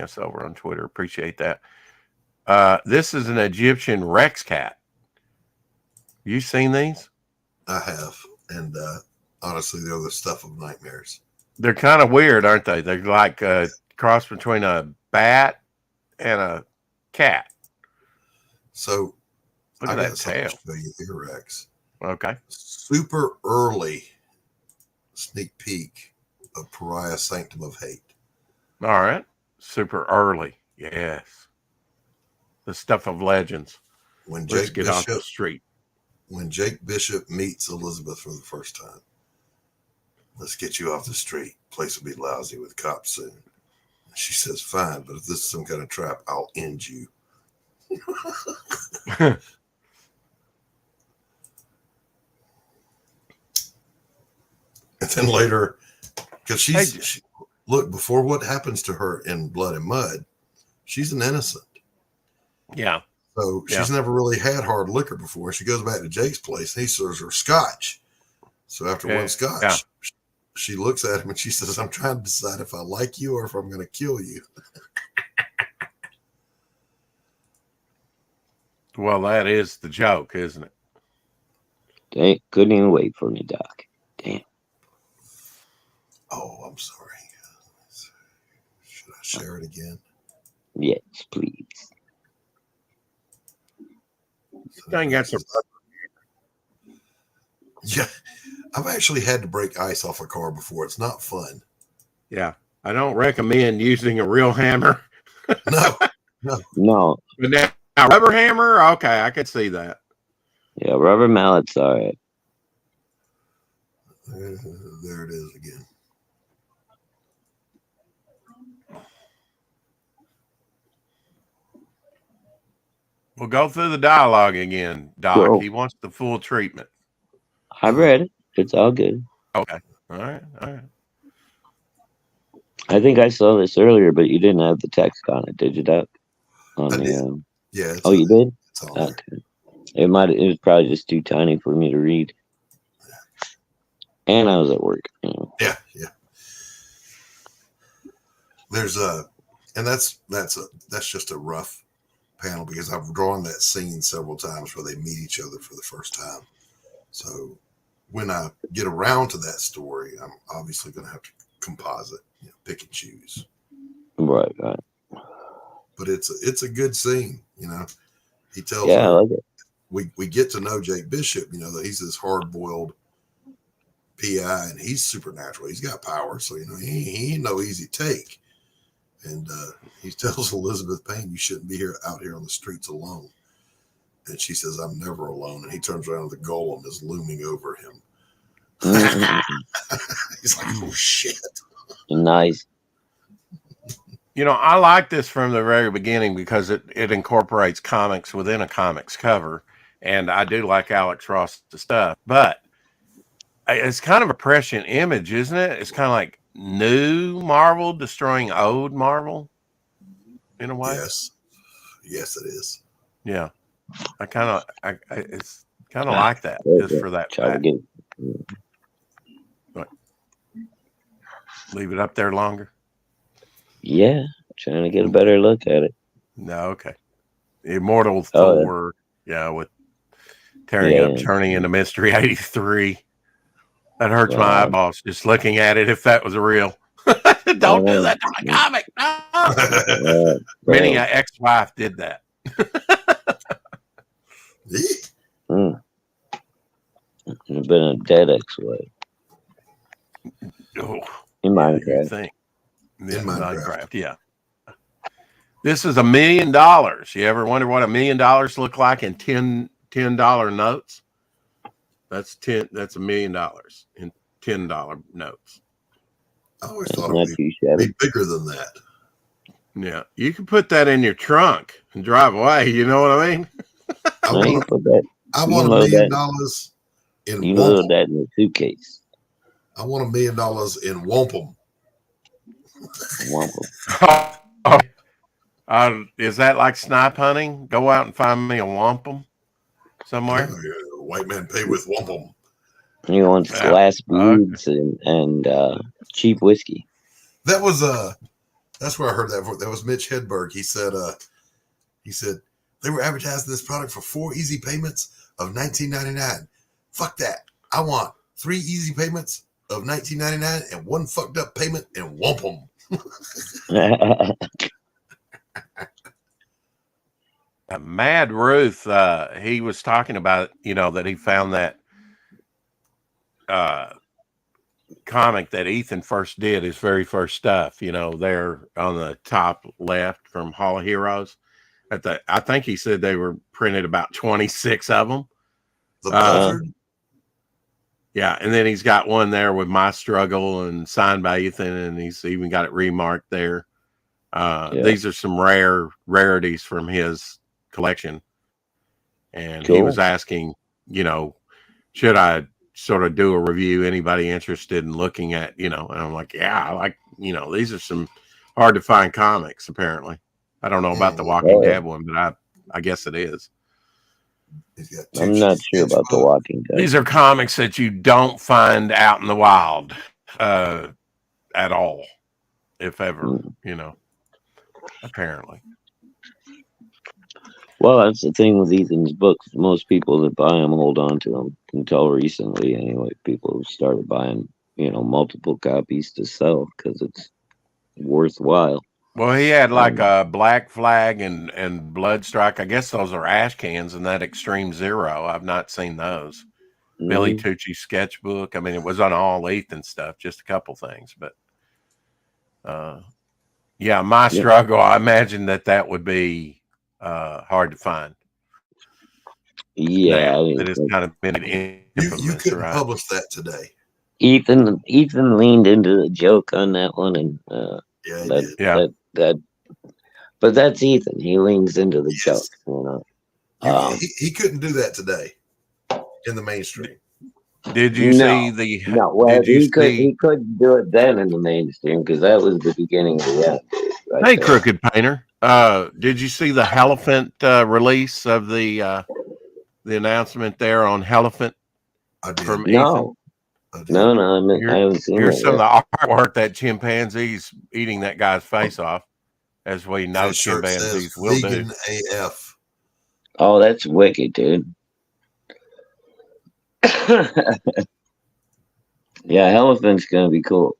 us over on Twitter. Appreciate that. This is an Egyptian Rex cat. You seen these? I have, and honestly, they're the stuff of nightmares. They're kind of weird, aren't they? They're like a cross between a bat and a cat. So look I at got that something tail. to show you here, Rex. Okay. Super early sneak peek of Pariah Sanctum of Hate. All right. Super early. Yes. The stuff of legends. When Let's Jake get off the Bishop, street. when Jake Bishop meets Elizabeth for the first time. Let's get you off the street. Place will be lousy with cops soon. She says, fine, but if this is some kind of trap, I'll end you. And then later, because she look, before what happens to her in Blood and Mud, she's an innocent. Yeah. So she's never really had hard liquor before. She goes back to Jake's place and he serves her scotch. So after one scotch, she looks at him and she says, I'm trying to decide if I like you or if I'm going to kill you. Well, that is the joke, isn't it? Dang, couldn't even wait for me, Doc. Damn. Oh, I'm sorry. Should I share it again? Yes, please. Dang, that's a yeah. I've actually had to break ice off a car before. It's not fun. Yeah. I don't recommend using a real hammer. No. But now, rubber hammer? Okay, I could see that. Yeah, rubber mallets, all right. There it is again. We'll go through the dialogue again, Doc. Cool. He wants the full treatment. I read it. It's all good. Okay. All right. All right. I think I saw this earlier, but you didn't have the text on it, did you, Doc? I did. Yeah. Oh, you did? It's on there. Okay. It was probably just too tiny for me to read. And I was at work. Yeah. There's and that's just a rough panel because I've drawn that scene several times where they meet each other for the first time. So when I get around to that story, I'm obviously going to have to composite, pick and choose. Right. But it's a good scene, He tells I her, like it. we get to know Jake Bishop, that he's this hard-boiled PI and he's supernatural. He's got power, so he ain't no easy take. And he tells Elizabeth Payne, you shouldn't be out here on the streets alone. And she says, I'm never alone. And he turns around and the golem is looming over him. He's like, oh shit. Nice. I like this from the very beginning because it incorporates comics within a comics cover. And I do like Alex Ross's stuff. But it's kind of a prescient image, isn't it? It's kind of like new Marvel destroying old Marvel in a way. Yes, it is. Yeah. It's kind of like that just for that fact. Leave it up there longer. Yeah, trying to get a better look at it. No, okay. Immortal Thor, with turning into Mystery 83. That hurts my eyeballs just looking at it. If that was real, don't do that to my comic. No. Many ex-wife did that. There's been a dead ex-wife Oh, in you Minecraft. think. In Yeah, Minecraft. yeah. This is $1 million. You ever wonder what $1 million look like in $10 notes? That's $1 million in $10 notes. I always That's thought not it too would shabby. be bigger than that. Yeah, you can put that in your trunk and drive away. You know what I mean? I No, you want, put that. I You want $1 load million that. in You load wampum. that in the suitcase. I want $1 million in wampum. Wampum. Is that like snipe hunting? Go out and find me a wampum somewhere. White man pay with wampum. He wants Yeah. last beads and cheap whiskey. That was that's where I heard that. That was Mitch Hedberg. He said they were advertising this product for 4 easy payments of $19.99. Fuck that. I want 3 easy payments of $19.99 and 1 fucked up payment in wampum. Mad Ruth, he was talking about, that he found that comic that Ethan first did, his very first stuff, there on the top left from Hall of Heroes. I think he said they were printed about 26 of them. The Buzzard? Yeah, and then he's got one there with My Struggle and signed by Ethan, and he's even got it remarked there. These are some rarities from his collection. And Cool. He was asking, should I sort of do a review? Anybody interested in looking at, and I'm like, yeah, I like, these are some hard to find comics, apparently. I don't know about the Walking Dead one, but I guess it is. I'm not sure about the Walking Dead. These are comics that you don't find out in the wild at all, if ever, apparently. Well, that's the thing with Ethan's books. Most people that buy them hold on to them until recently. Anyway, people started buying, multiple copies to sell because it's worthwhile. Well, he had like a Black Flag and Bloodstrike. I guess those are ash cans and that Extreme Zero. I've not seen those. Mm-hmm. Billy Tucci sketchbook. I mean, it was on all Ethan stuff, just a couple things. But, My Struggle, I imagine that would be hard to find. Yeah. It is kind of been infamous, you couldn't publish that today. Ethan leaned into the joke on that one. And but that's Ethan. He leans into the joke. He couldn't do that today in the mainstream. Did you see the? No, well, he couldn't do it then in the mainstream because that was the beginning of the end. Right hey, there. Crooked Painter. Did you see the Helephant release of the announcement there on Helephant? I did. From No. Ethan? No, I haven't seen it. Here's some of the artwork that chimpanzee's eating that guy's face off, as we know chimpanzees will vegan do. AF. Oh, that's wicked, dude. Yeah, Elephant's gonna be cool.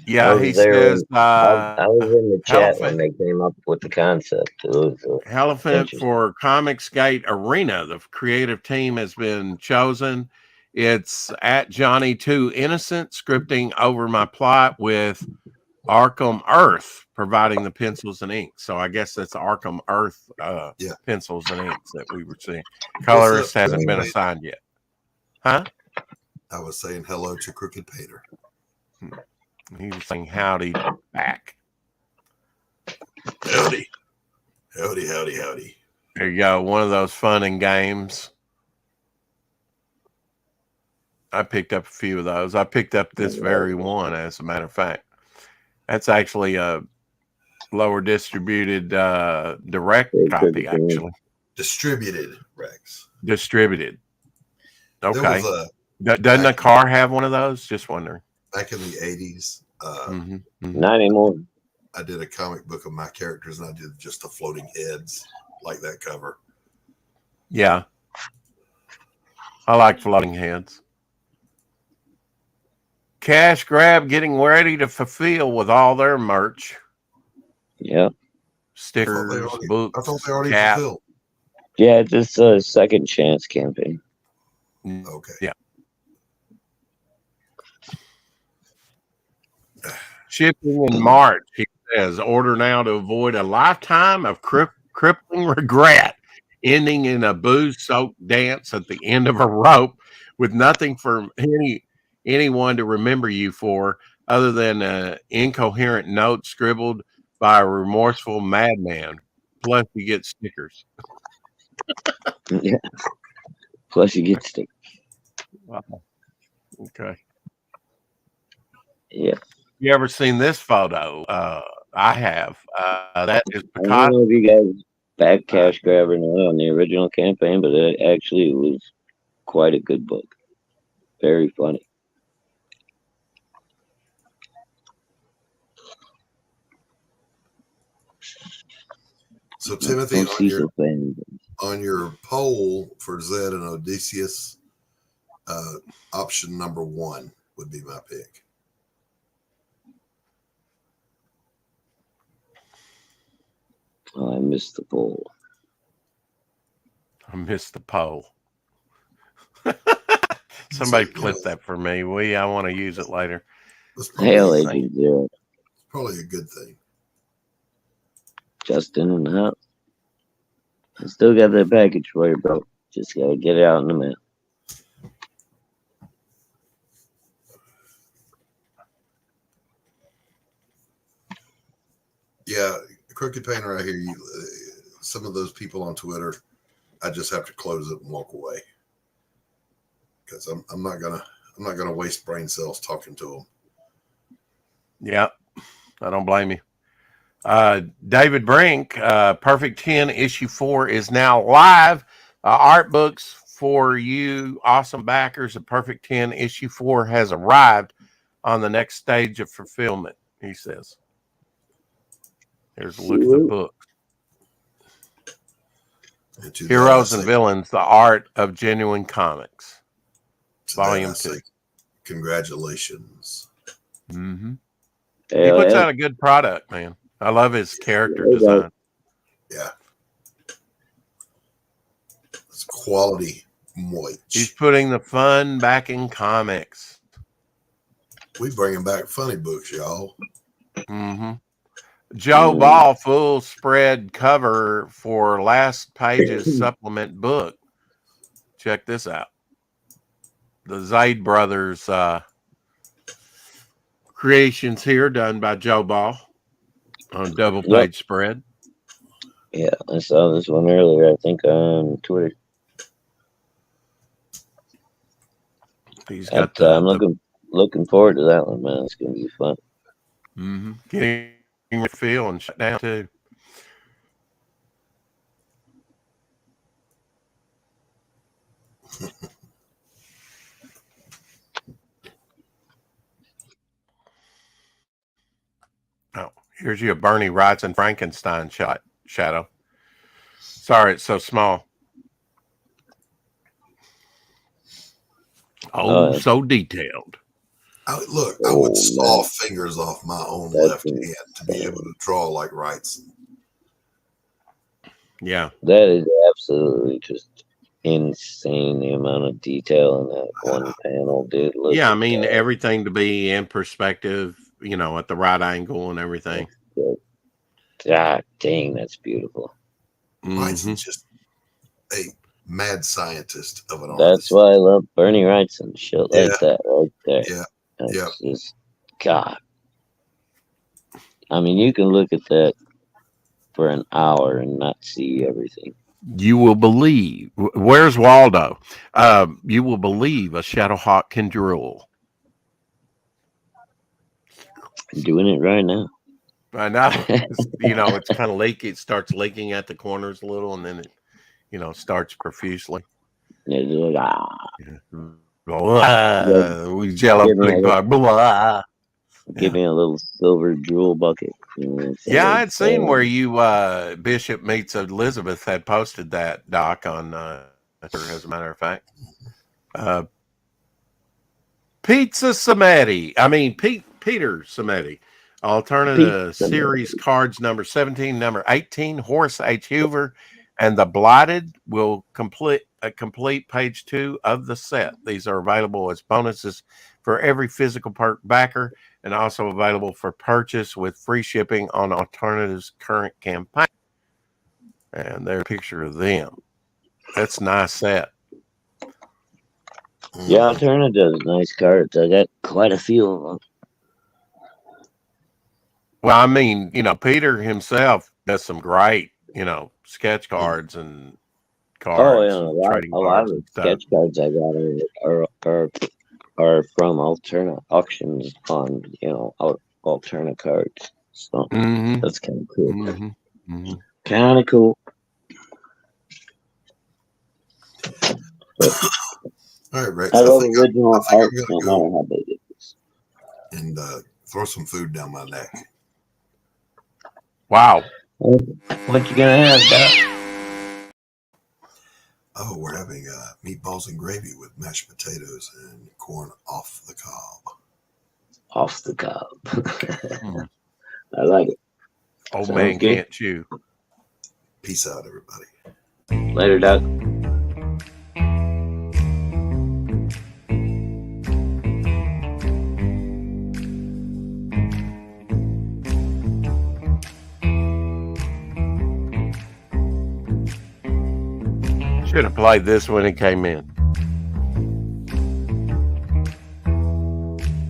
Yeah, he says. I was in the chat Helephant, when they came up with the concept. Helephant for Comicsgate Arena. The creative team has been chosen. It's at Johnny 2 Innocent, scripting over my plot with Arkham Earth providing the pencils and ink. So I guess that's Arkham Earth pencils and inks that we were seeing. Colorist hasn't been assigned yet. Huh? I was saying hello to Crooked Painter. He was saying howdy back. Howdy. Howdy, howdy, howdy. There you go. One of those fun and games. I picked up a few of those. I picked up this very one, as a matter of fact. That's actually a lower distributed direct copy, actually. Distributed, Rex. Distributed. Okay. Doesn't back a car have one of those? Just wondering. Back in the 80s, not anymore. I did a comic book of my characters, and I did just the floating heads, like that cover. Yeah. I like floating heads. Cash Grab getting ready to fulfill with all their merch. Yep. Stickers, books. I thought they already cap. fulfilled. Yeah, it's a second chance campaign. Okay. Yeah. Shipping in March, he says. Order now to avoid a lifetime of crippling regret, ending in a booze-soaked dance at the end of a rope with nothing for anyone to remember you for other than an incoherent note scribbled by a remorseful madman. Plus, you get stickers. Yeah. Plus, you get stickers. Wow. Okay. Yeah. You ever seen this photo? I have. That is I don't Picasso. know if you guys back Cash Grab or not on the original campaign, but it actually was quite a good book. Very funny. So Timothy, No Cecil fans. on your poll for Zed and Odysseus, option number 1 would be my pick. Oh, I missed the poll. I missed the poll. Somebody clip that for me. I want to use it later. Hail Agent Zero. Probably a good thing. Justin in the house. I still got that package for you, bro. Just gotta get it out in the mail. Yeah, Crooked Painter, I hear you. Some of those people on Twitter, I just have to close it and walk away because I'm not gonna waste brain cells talking to them. Yeah, I don't blame you. David Brink, Perfect 10 issue 4 is now live. Art books for you awesome backers of Perfect 10 issue 4 has arrived on the next stage of fulfillment, he says. Here's a look at the book. Heroes and Villains, the Art of Genuine Comics. Volume 2. Congratulations. Mm-hmm. He puts out a good product, man. I love his character design. Yeah. It's quality moich. He's putting the fun back in comics. We bringing back funny books, y'all. Mm-hmm. Joe Ball full spread cover for last page's supplement book. Check this out. The Zaid Brothers creations here done by Joe Ball on double page spread. Yeah, I saw this one earlier, I think on Twitter. He's got I'm looking forward to that one, man. It's gonna be fun. Mm-hmm. Getting your feel and shut down too. Oh, here's you a Bernie Wrightson Frankenstein shot, Shadow. Sorry, it's so small. Oh, so detailed. I would saw fingers off my own left hand to be able to draw like Wrightson. Yeah. That is absolutely just insane, the amount of detail in that one panel, dude. Yeah, I mean, everything to be in perspective, you know, at the right angle and everything. God dang, that's beautiful. Wrightson's just a mad scientist of an artist. That's why I love Bernie Wrightson. Shit like that right there. Yeah. That's just, God. I mean, you can look at that for an hour and not see everything. You will believe. Where's Waldo? You will believe a Shadowhawk can drool. I'm doing it right now. I know. You know, it's kind of leaky. It starts leaking at the corners a little, and then it, you know, starts profusely. It's like, we jello pudding bar. Give me a little silver drool bucket. Yeah, I had seen where you Bishop Meets Elizabeth had posted that, Doc, on as a matter of fact. Peter Samedi. Alternative series cards number 17, number 18, Horace H. Hoover, and the Blighted will complete a complete page 2 of the set. These are available as bonuses for every physical perk backer and also available for purchase with free shipping on Alternative's current campaign. And there's a picture of them. That's a nice set. Yeah, Alternative does nice cards. I got quite a few of them. Well, I mean, Peter himself does some great, sketch cards and cards. Oh, yeah, a lot of the sketch cards I got are from Alterna auctions on, Alterna cards. So that's kind of cool. Kind of cool. All right, Rex. I love original art, I'm no matter how big it is. And throw some food down my neck. Wow. What you gonna have, Doc? Oh, we're having meatballs and gravy with mashed potatoes and corn off the cob. Off the cob. I like it. Old Sounds man good. Can't chew. Peace out, everybody. Later, Doc. Should have played this when it came in.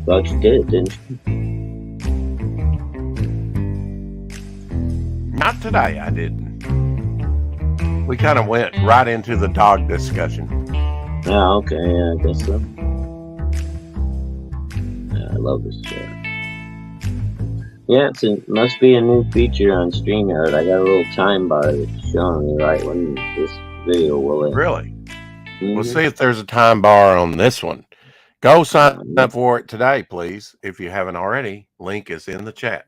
Thought you did, didn't you? Not today, I didn't. We kind of went right into the dog discussion. Oh, okay, yeah, I guess so. Yeah, I love this show. Yeah, it must be a new feature on StreamYard. I got a little time bar that's showing me right when this video will end. Really? We'll see if there's a time bar on this one. Go sign up for it today, please. If you haven't already, link is in the chat.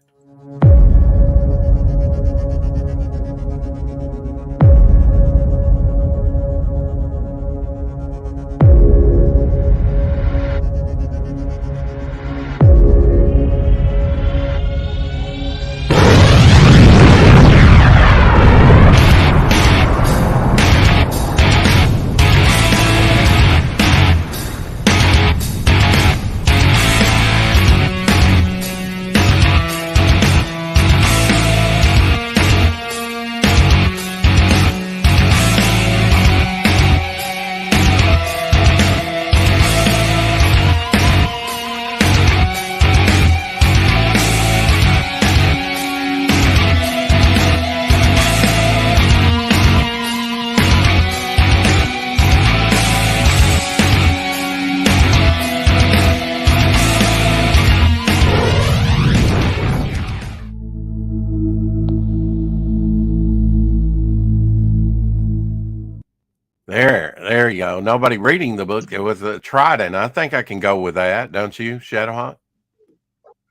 There you go. Nobody reading the book with a trident. I think I can go with that, don't you, Shadowhawk?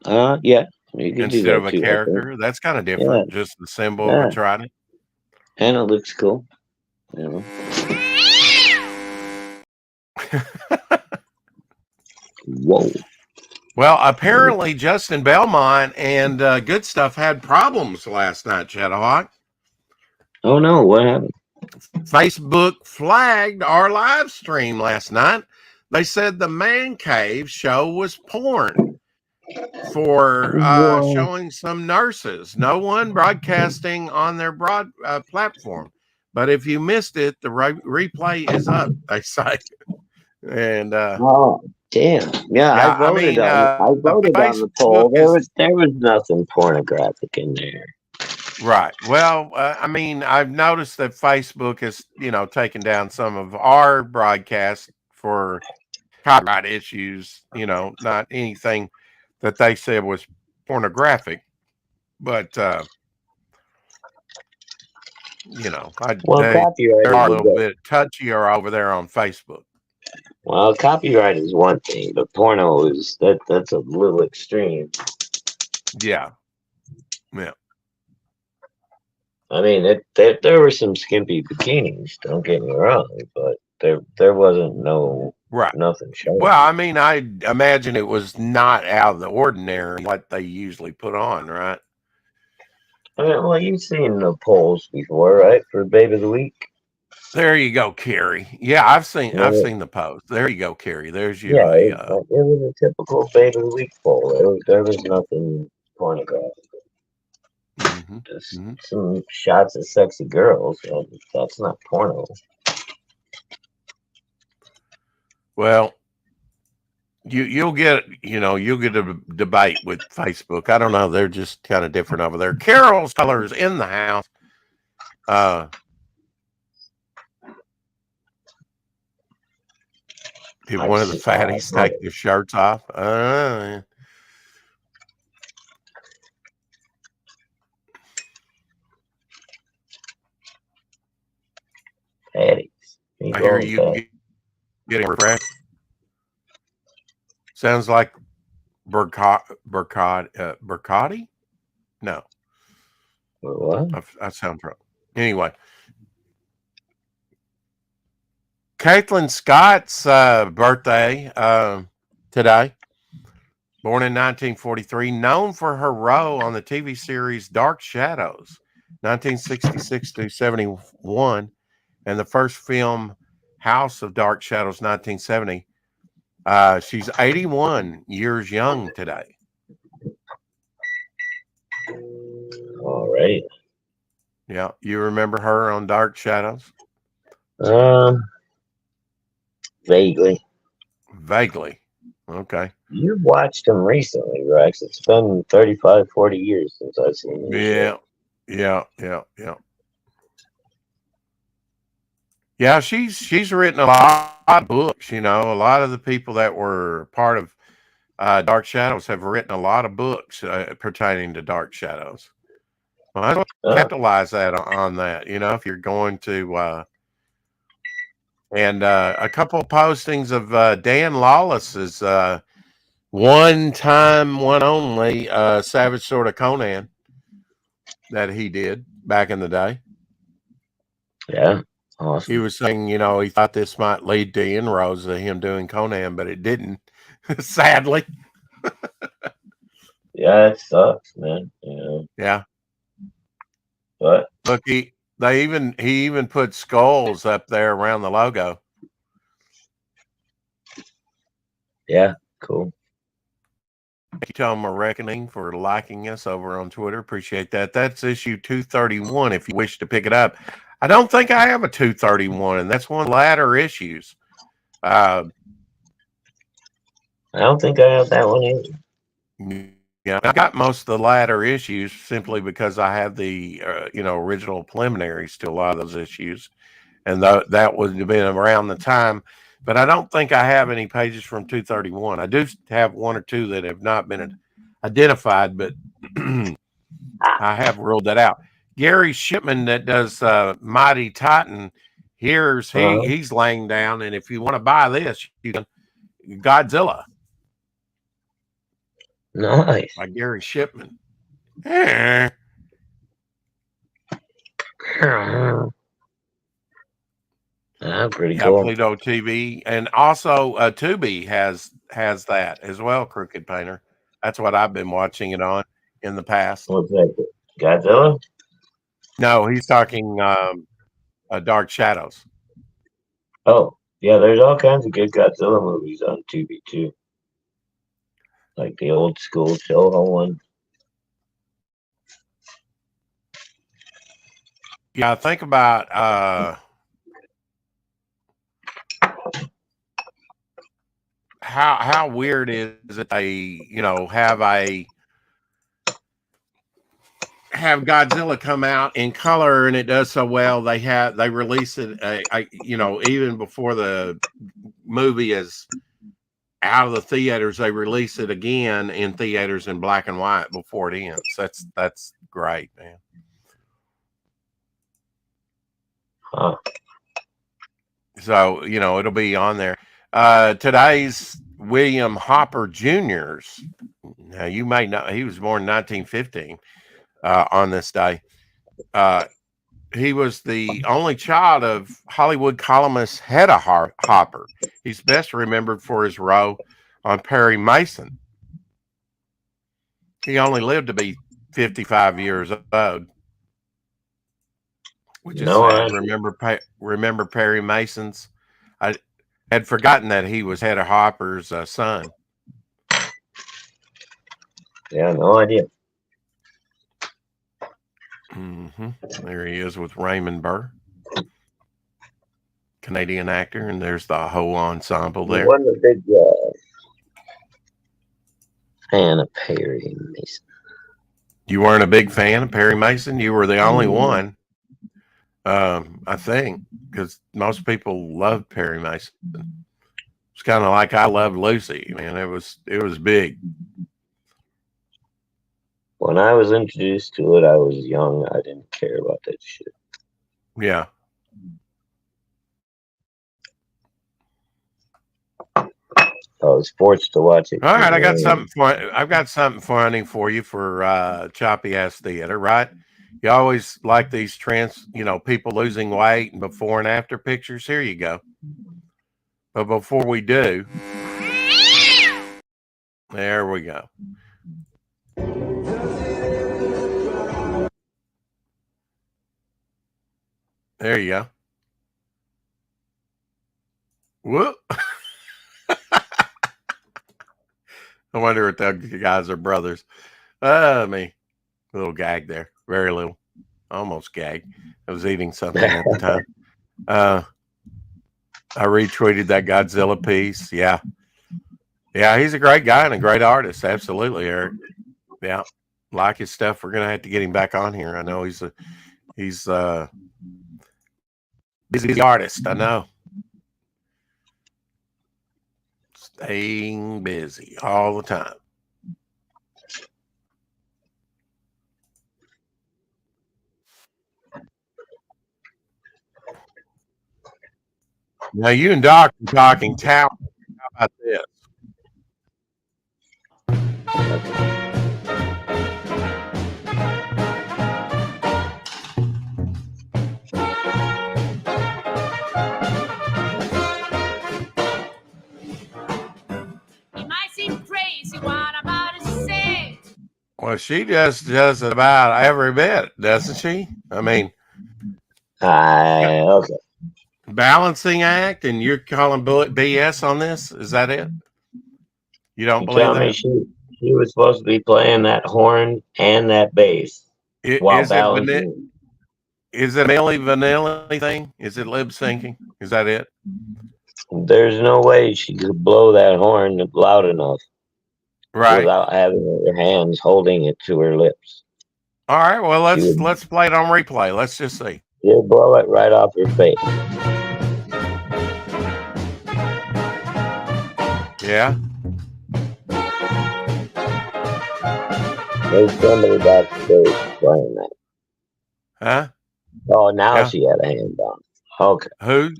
Yeah. You can Instead of a character. That's kind of different. Yeah. Just the symbol of a trident. And it looks cool. Whoa. Well, apparently Justin Belmont and Good Stuff had problems last night, Shadowhawk. Oh, no. What happened? Facebook flagged our live stream last night. They said the Man Cave show was porn for showing some nurses. No one broadcasting on their platform. But if you missed it, the replay is up, they say. And oh, damn. Yeah, I voted on the poll. There was nothing pornographic in there. Right. Well, I've noticed that Facebook has, taken down some of our broadcasts for copyright issues, not anything that they said was pornographic. But, they're a little bit touchier over there on Facebook. Well, copyright is one thing, but porno is that's a little extreme. Yeah. Yeah. I mean, there were some skimpy bikinis. Don't get me wrong, but there wasn't nothing showing. Well, I imagine it was not out of the ordinary like they usually put on, right? Well, you've seen the polls before, right? For Babe of the Week. There you go, Carrie. Yeah, I've seen the post. There you go, Carrie. There's you. Yeah, it was a typical Baby Week poll. There was nothing pornographic. Just some shots of sexy girls. That's not porno. Well, you'll get a debate with Facebook. I don't know. They're just kind of different over there. Carol's colors in the house. Did one of the fatties take their shirts off? Yeah. Fatties. I hear you getting refreshed. Sounds like Burkati? No. What? I sound wrong. Anyway. Caitlin Scott's birthday today. Born in 1943. Known for her role on the TV series Dark Shadows, 1966 to 71. And the first film, House of Dark Shadows, 1970. She's 81 years young today. All right. Yeah, you remember her on Dark Shadows? Vaguely. Okay. You've watched them recently, Rex. It's been 35, 40 years since I've seen them. Yeah. Yeah, she's written a lot of books. A lot of the people that were part of Dark Shadows have written a lot of books pertaining to Dark Shadows. Well, I don't capitalize that on that. If you're going to, and a couple of postings of Dan Lawless's one time, one only Savage Sword of Conan that he did back in the day. Yeah. Awesome. He was saying, he thought this might lead to inroads of him doing Conan, but it didn't, sadly. Yeah, it sucks, man. Yeah. But look, he even put skulls up there around the logo. Yeah, cool. Thank you, Tom Reckoning, for liking us over on Twitter. Appreciate that. That's issue 231 if you wish to pick it up. I don't think I have a 231, and that's one of the latter issues. I don't think I have that one either. Yeah, I got most of the latter issues simply because I have the original preliminaries to a lot of those issues, and that would have been around the time. But I don't think I have any pages from 231. I do have one or two that have not been identified, but I have ruled that out. Gary Shipman that does Mighty Titan, he's laying down, and if you want to buy this, you can Godzilla. Nice. By Gary Shipman. Pretty cool. Pluto TV, and also Tubi has that as well. Crooked Painter. That's what I've been watching it on in the past. What's that? Godzilla? No, he's talking Dark Shadows. Oh, yeah. There's all kinds of good Godzilla movies on Tubi too, like the old school Toho one. Yeah, think about how weird is it they have Godzilla come out in color and it does so well. They release it even before the movie is out of the theaters, they release it again in theaters in black and white before it ends. That's great, man. Huh. So, it'll be on there. Today's William Hopper Jr.'s. Now, you may know, he was born in 1915 on this day. He was the only child of Hollywood columnist Hedda Hopper. He's best remembered for his role on Perry Mason. He only lived to be 55 years old. which is No, sad. Remember Perry Mason's? I had forgotten that he was Hedda Hopper's son. Yeah, no idea. There he is with Raymond Burr, Canadian actor, and there's the whole ensemble there. I wasn't a big fan of Perry Mason. You weren't a big fan of Perry Mason? You were the only one, I think, because most people loved Perry Mason. It's kind of like I Love Lucy. Man, it was big. When I was introduced to it, I was young. I didn't care about that shit. Yeah. I was forced to watch it. All right, I've got something funny for you for Choppy Ass Theater, right? You always like these people losing weight and before and after pictures. Here you go. But before we do, there we go. There you go. Whoop. I wonder if the guys are brothers. Me. A little gag there. Very little. Almost gag. I was eating something at the time. I retweeted that Godzilla piece. Yeah. Yeah, he's a great guy and a great artist. Absolutely, Eric. Yeah. Like his stuff. We're gonna have to get him back on here. I know he's a busy artist. I know. Staying busy all the time. Now you and Doc are talking talent. How about this? You might seem crazy what I'm about to say. Well, she just does it about every bit, doesn't she? I mean, okay. Balancing act, and you're calling BS on this? Is that it? You don't believe that? She was supposed to be playing that horn and that bass while balancing. Is it Milli Vanilli thing? Is it lip syncing? Is that it? There's no way she could blow that horn loud enough, right, without having her hands holding it to her lips. All right. Well, let's play it on replay. Let's just see. You'll blow it right off her face. Yeah. There's somebody backstage playing that. Huh? Oh, now she had a hand on. Okay. Who?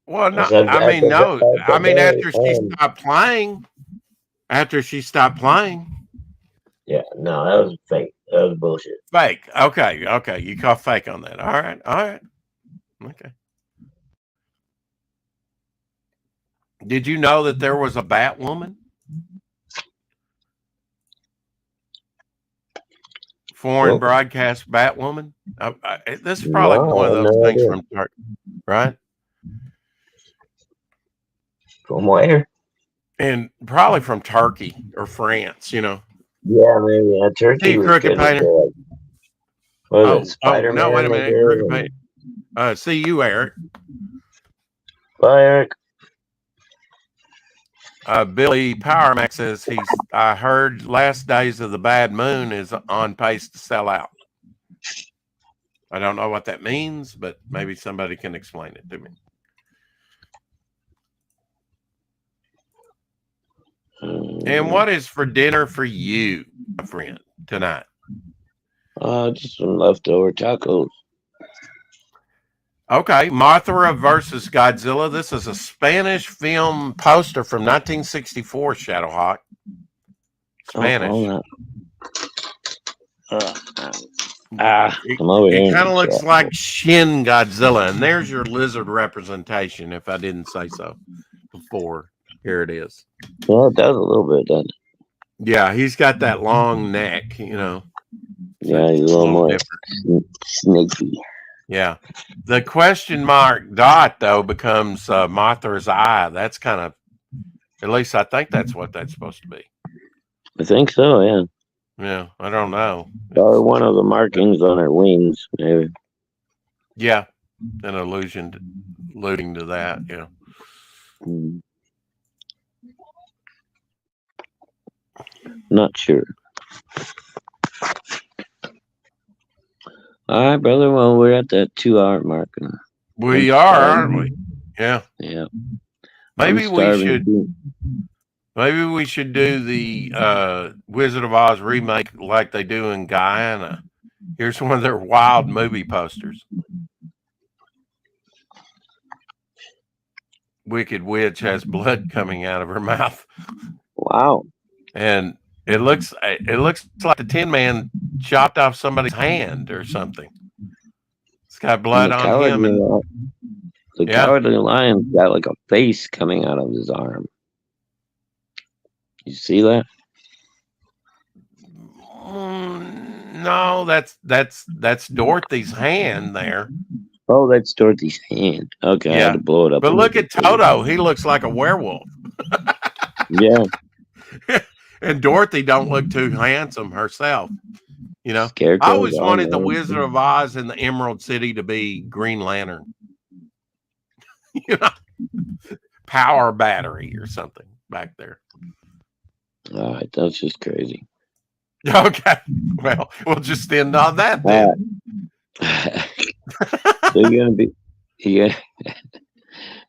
Well, no. I mean, after she stopped playing. After she stopped playing. Yeah. No, that was fake. That was bullshit. Fake. Okay. Okay. You call fake on that. All right. All right. Okay. Did you know that there was a Batwoman? Foreign broadcast Batwoman? This is probably one of those things from Turkey, right? From where? And probably from Turkey or France, you know. Yeah, maybe. Turkey. Steve Crooked Painter. Spider-Man. No, wait a minute. Crooked Painter. See you, Eric. Bye, Eric. Billy Powermax says I heard Last Days of the Bad Moon is on pace to sell out. I don't know what that means, but maybe somebody can explain it to me. And what is for dinner for you, my friend, tonight? Just some leftover tacos. Okay, Mothra versus Godzilla. This is a Spanish film poster from 1964, Shadowhawk. Spanish. It kind of looks like Shin Godzilla, and there's your lizard representation, if I didn't say so before. Here it is. Well, it does a little bit, doesn't it? Yeah, he's got that long neck, you know. Yeah, he's a little more snaky. Yeah. The question mark dot though becomes Mothra's eye. That's kind of, at least I think that's what that's supposed to be. I think so. Yeah. Yeah, I don't know. Or one of the markings on her wings, maybe. Yeah, an alluding to that. Yeah. Hmm. Not sure. All right, brother. Well, we're at that 2-hour mark. We I'm are, starving. aren't we? Yeah. Yeah. Maybe I'm we starving should. too. Maybe we should do the Wizard of Oz remake like they do in Guyana. Here's one of their wild movie posters. Wicked Witch has blood coming out of her mouth, Wow. and it looks like the Tin Man chopped off somebody's hand or something. It's got blood the on him, and the yeah. Cowardly Lion's got like a face coming out of his arm. You see that? No, that's Dorothy's hand there. Oh, that's Dorothy's hand. Okay, I Yeah. had to blow it up. But look at Toto. He looks like a werewolf. Yeah. And Dorothy don't look too handsome herself. You know, Scarecrow's I always on wanted the there. Wizard of Oz and the Emerald City to be Green Lantern. You know, power battery or something back there. All right, that's just crazy. Okay. Well, we'll just end on that then. So you're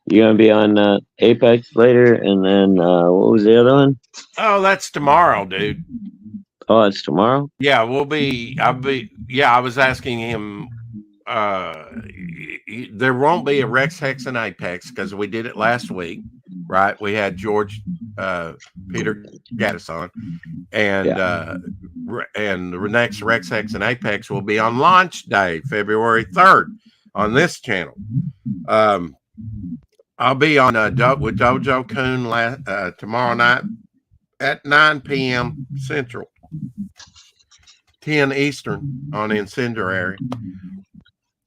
gonna be on Apex later, and then what was the other one? Oh, that's tomorrow, dude. Oh, it's tomorrow. Yeah, I was asking him, there won't be a Rex Hex and Apex because we did it last week, right? We had George Peter Gaddis on, and the next Rex Hex and Apex will be on launch day, February 3rd, on this channel. I'll be on with Dojo Coon tomorrow night at 9 p.m. Central, 10 Eastern on Incendiary.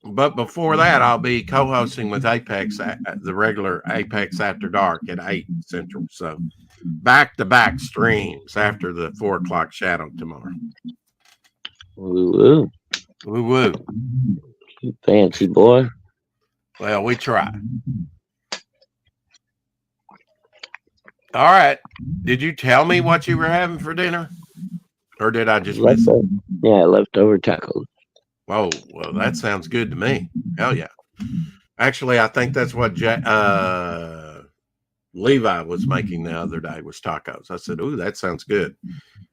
But before that, I'll be co-hosting with Apex, the regular Apex After Dark at 8 Central. So back-to-back streams after the 4 o'clock shadow tomorrow. Woo Woo woo. fancy boy. Well, we try. All right. Did you tell me what you were having for dinner? Or did I just miss it? Yeah, leftover tacos. Oh, well, that sounds good to me. Hell yeah. Actually, I think that's what Levi was making the other day was tacos. I said, ooh, that sounds good.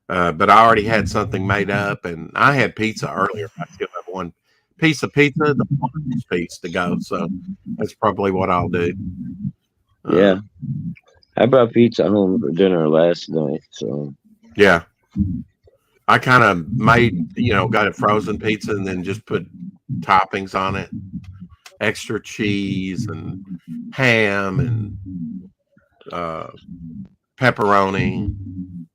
But I already had something made up, and I had pizza earlier. I still have one piece of pizza, the piece to go. So that's probably what I'll do. Yeah. I brought pizza home for dinner last night. So yeah. I kind of made, got a frozen pizza and then just put toppings on it, extra cheese and ham and pepperoni.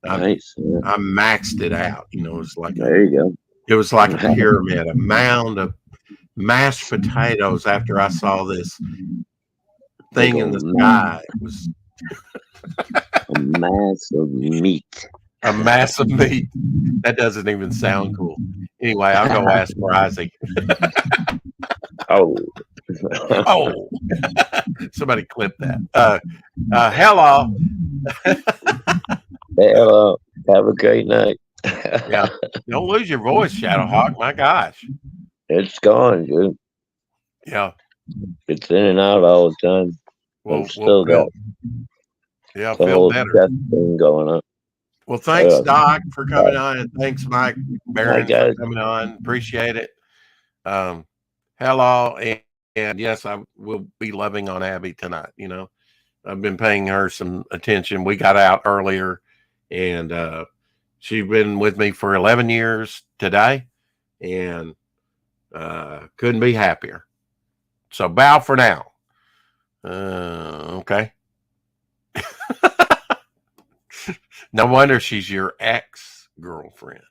nice. I maxed it out. It was like There you go. It was like a pyramid, a mound of mashed potatoes. After I saw this thing in the sky, it was a mass of meat. A mass of meat. That doesn't even sound cool. Anyway, I'll go ask Brizzy. Oh. Oh. Somebody clip that. Hello. Hello. Have a great night. Yeah. Don't lose your voice, Shadowhawk. My gosh. It's gone, dude. Yeah. It's in and out all the time. Well, still got the feel whole better. better. Thing going on. Well, thanks, Doc, for coming on, and thanks, Mike Barron, for coming on. Appreciate it. Hello, and yes, I will be loving on Abby tonight. I've been paying her some attention. We got out earlier, and she's been with me for 11 years today, and couldn't be happier. So bow for now. Okay. No wonder she's your ex-girlfriend.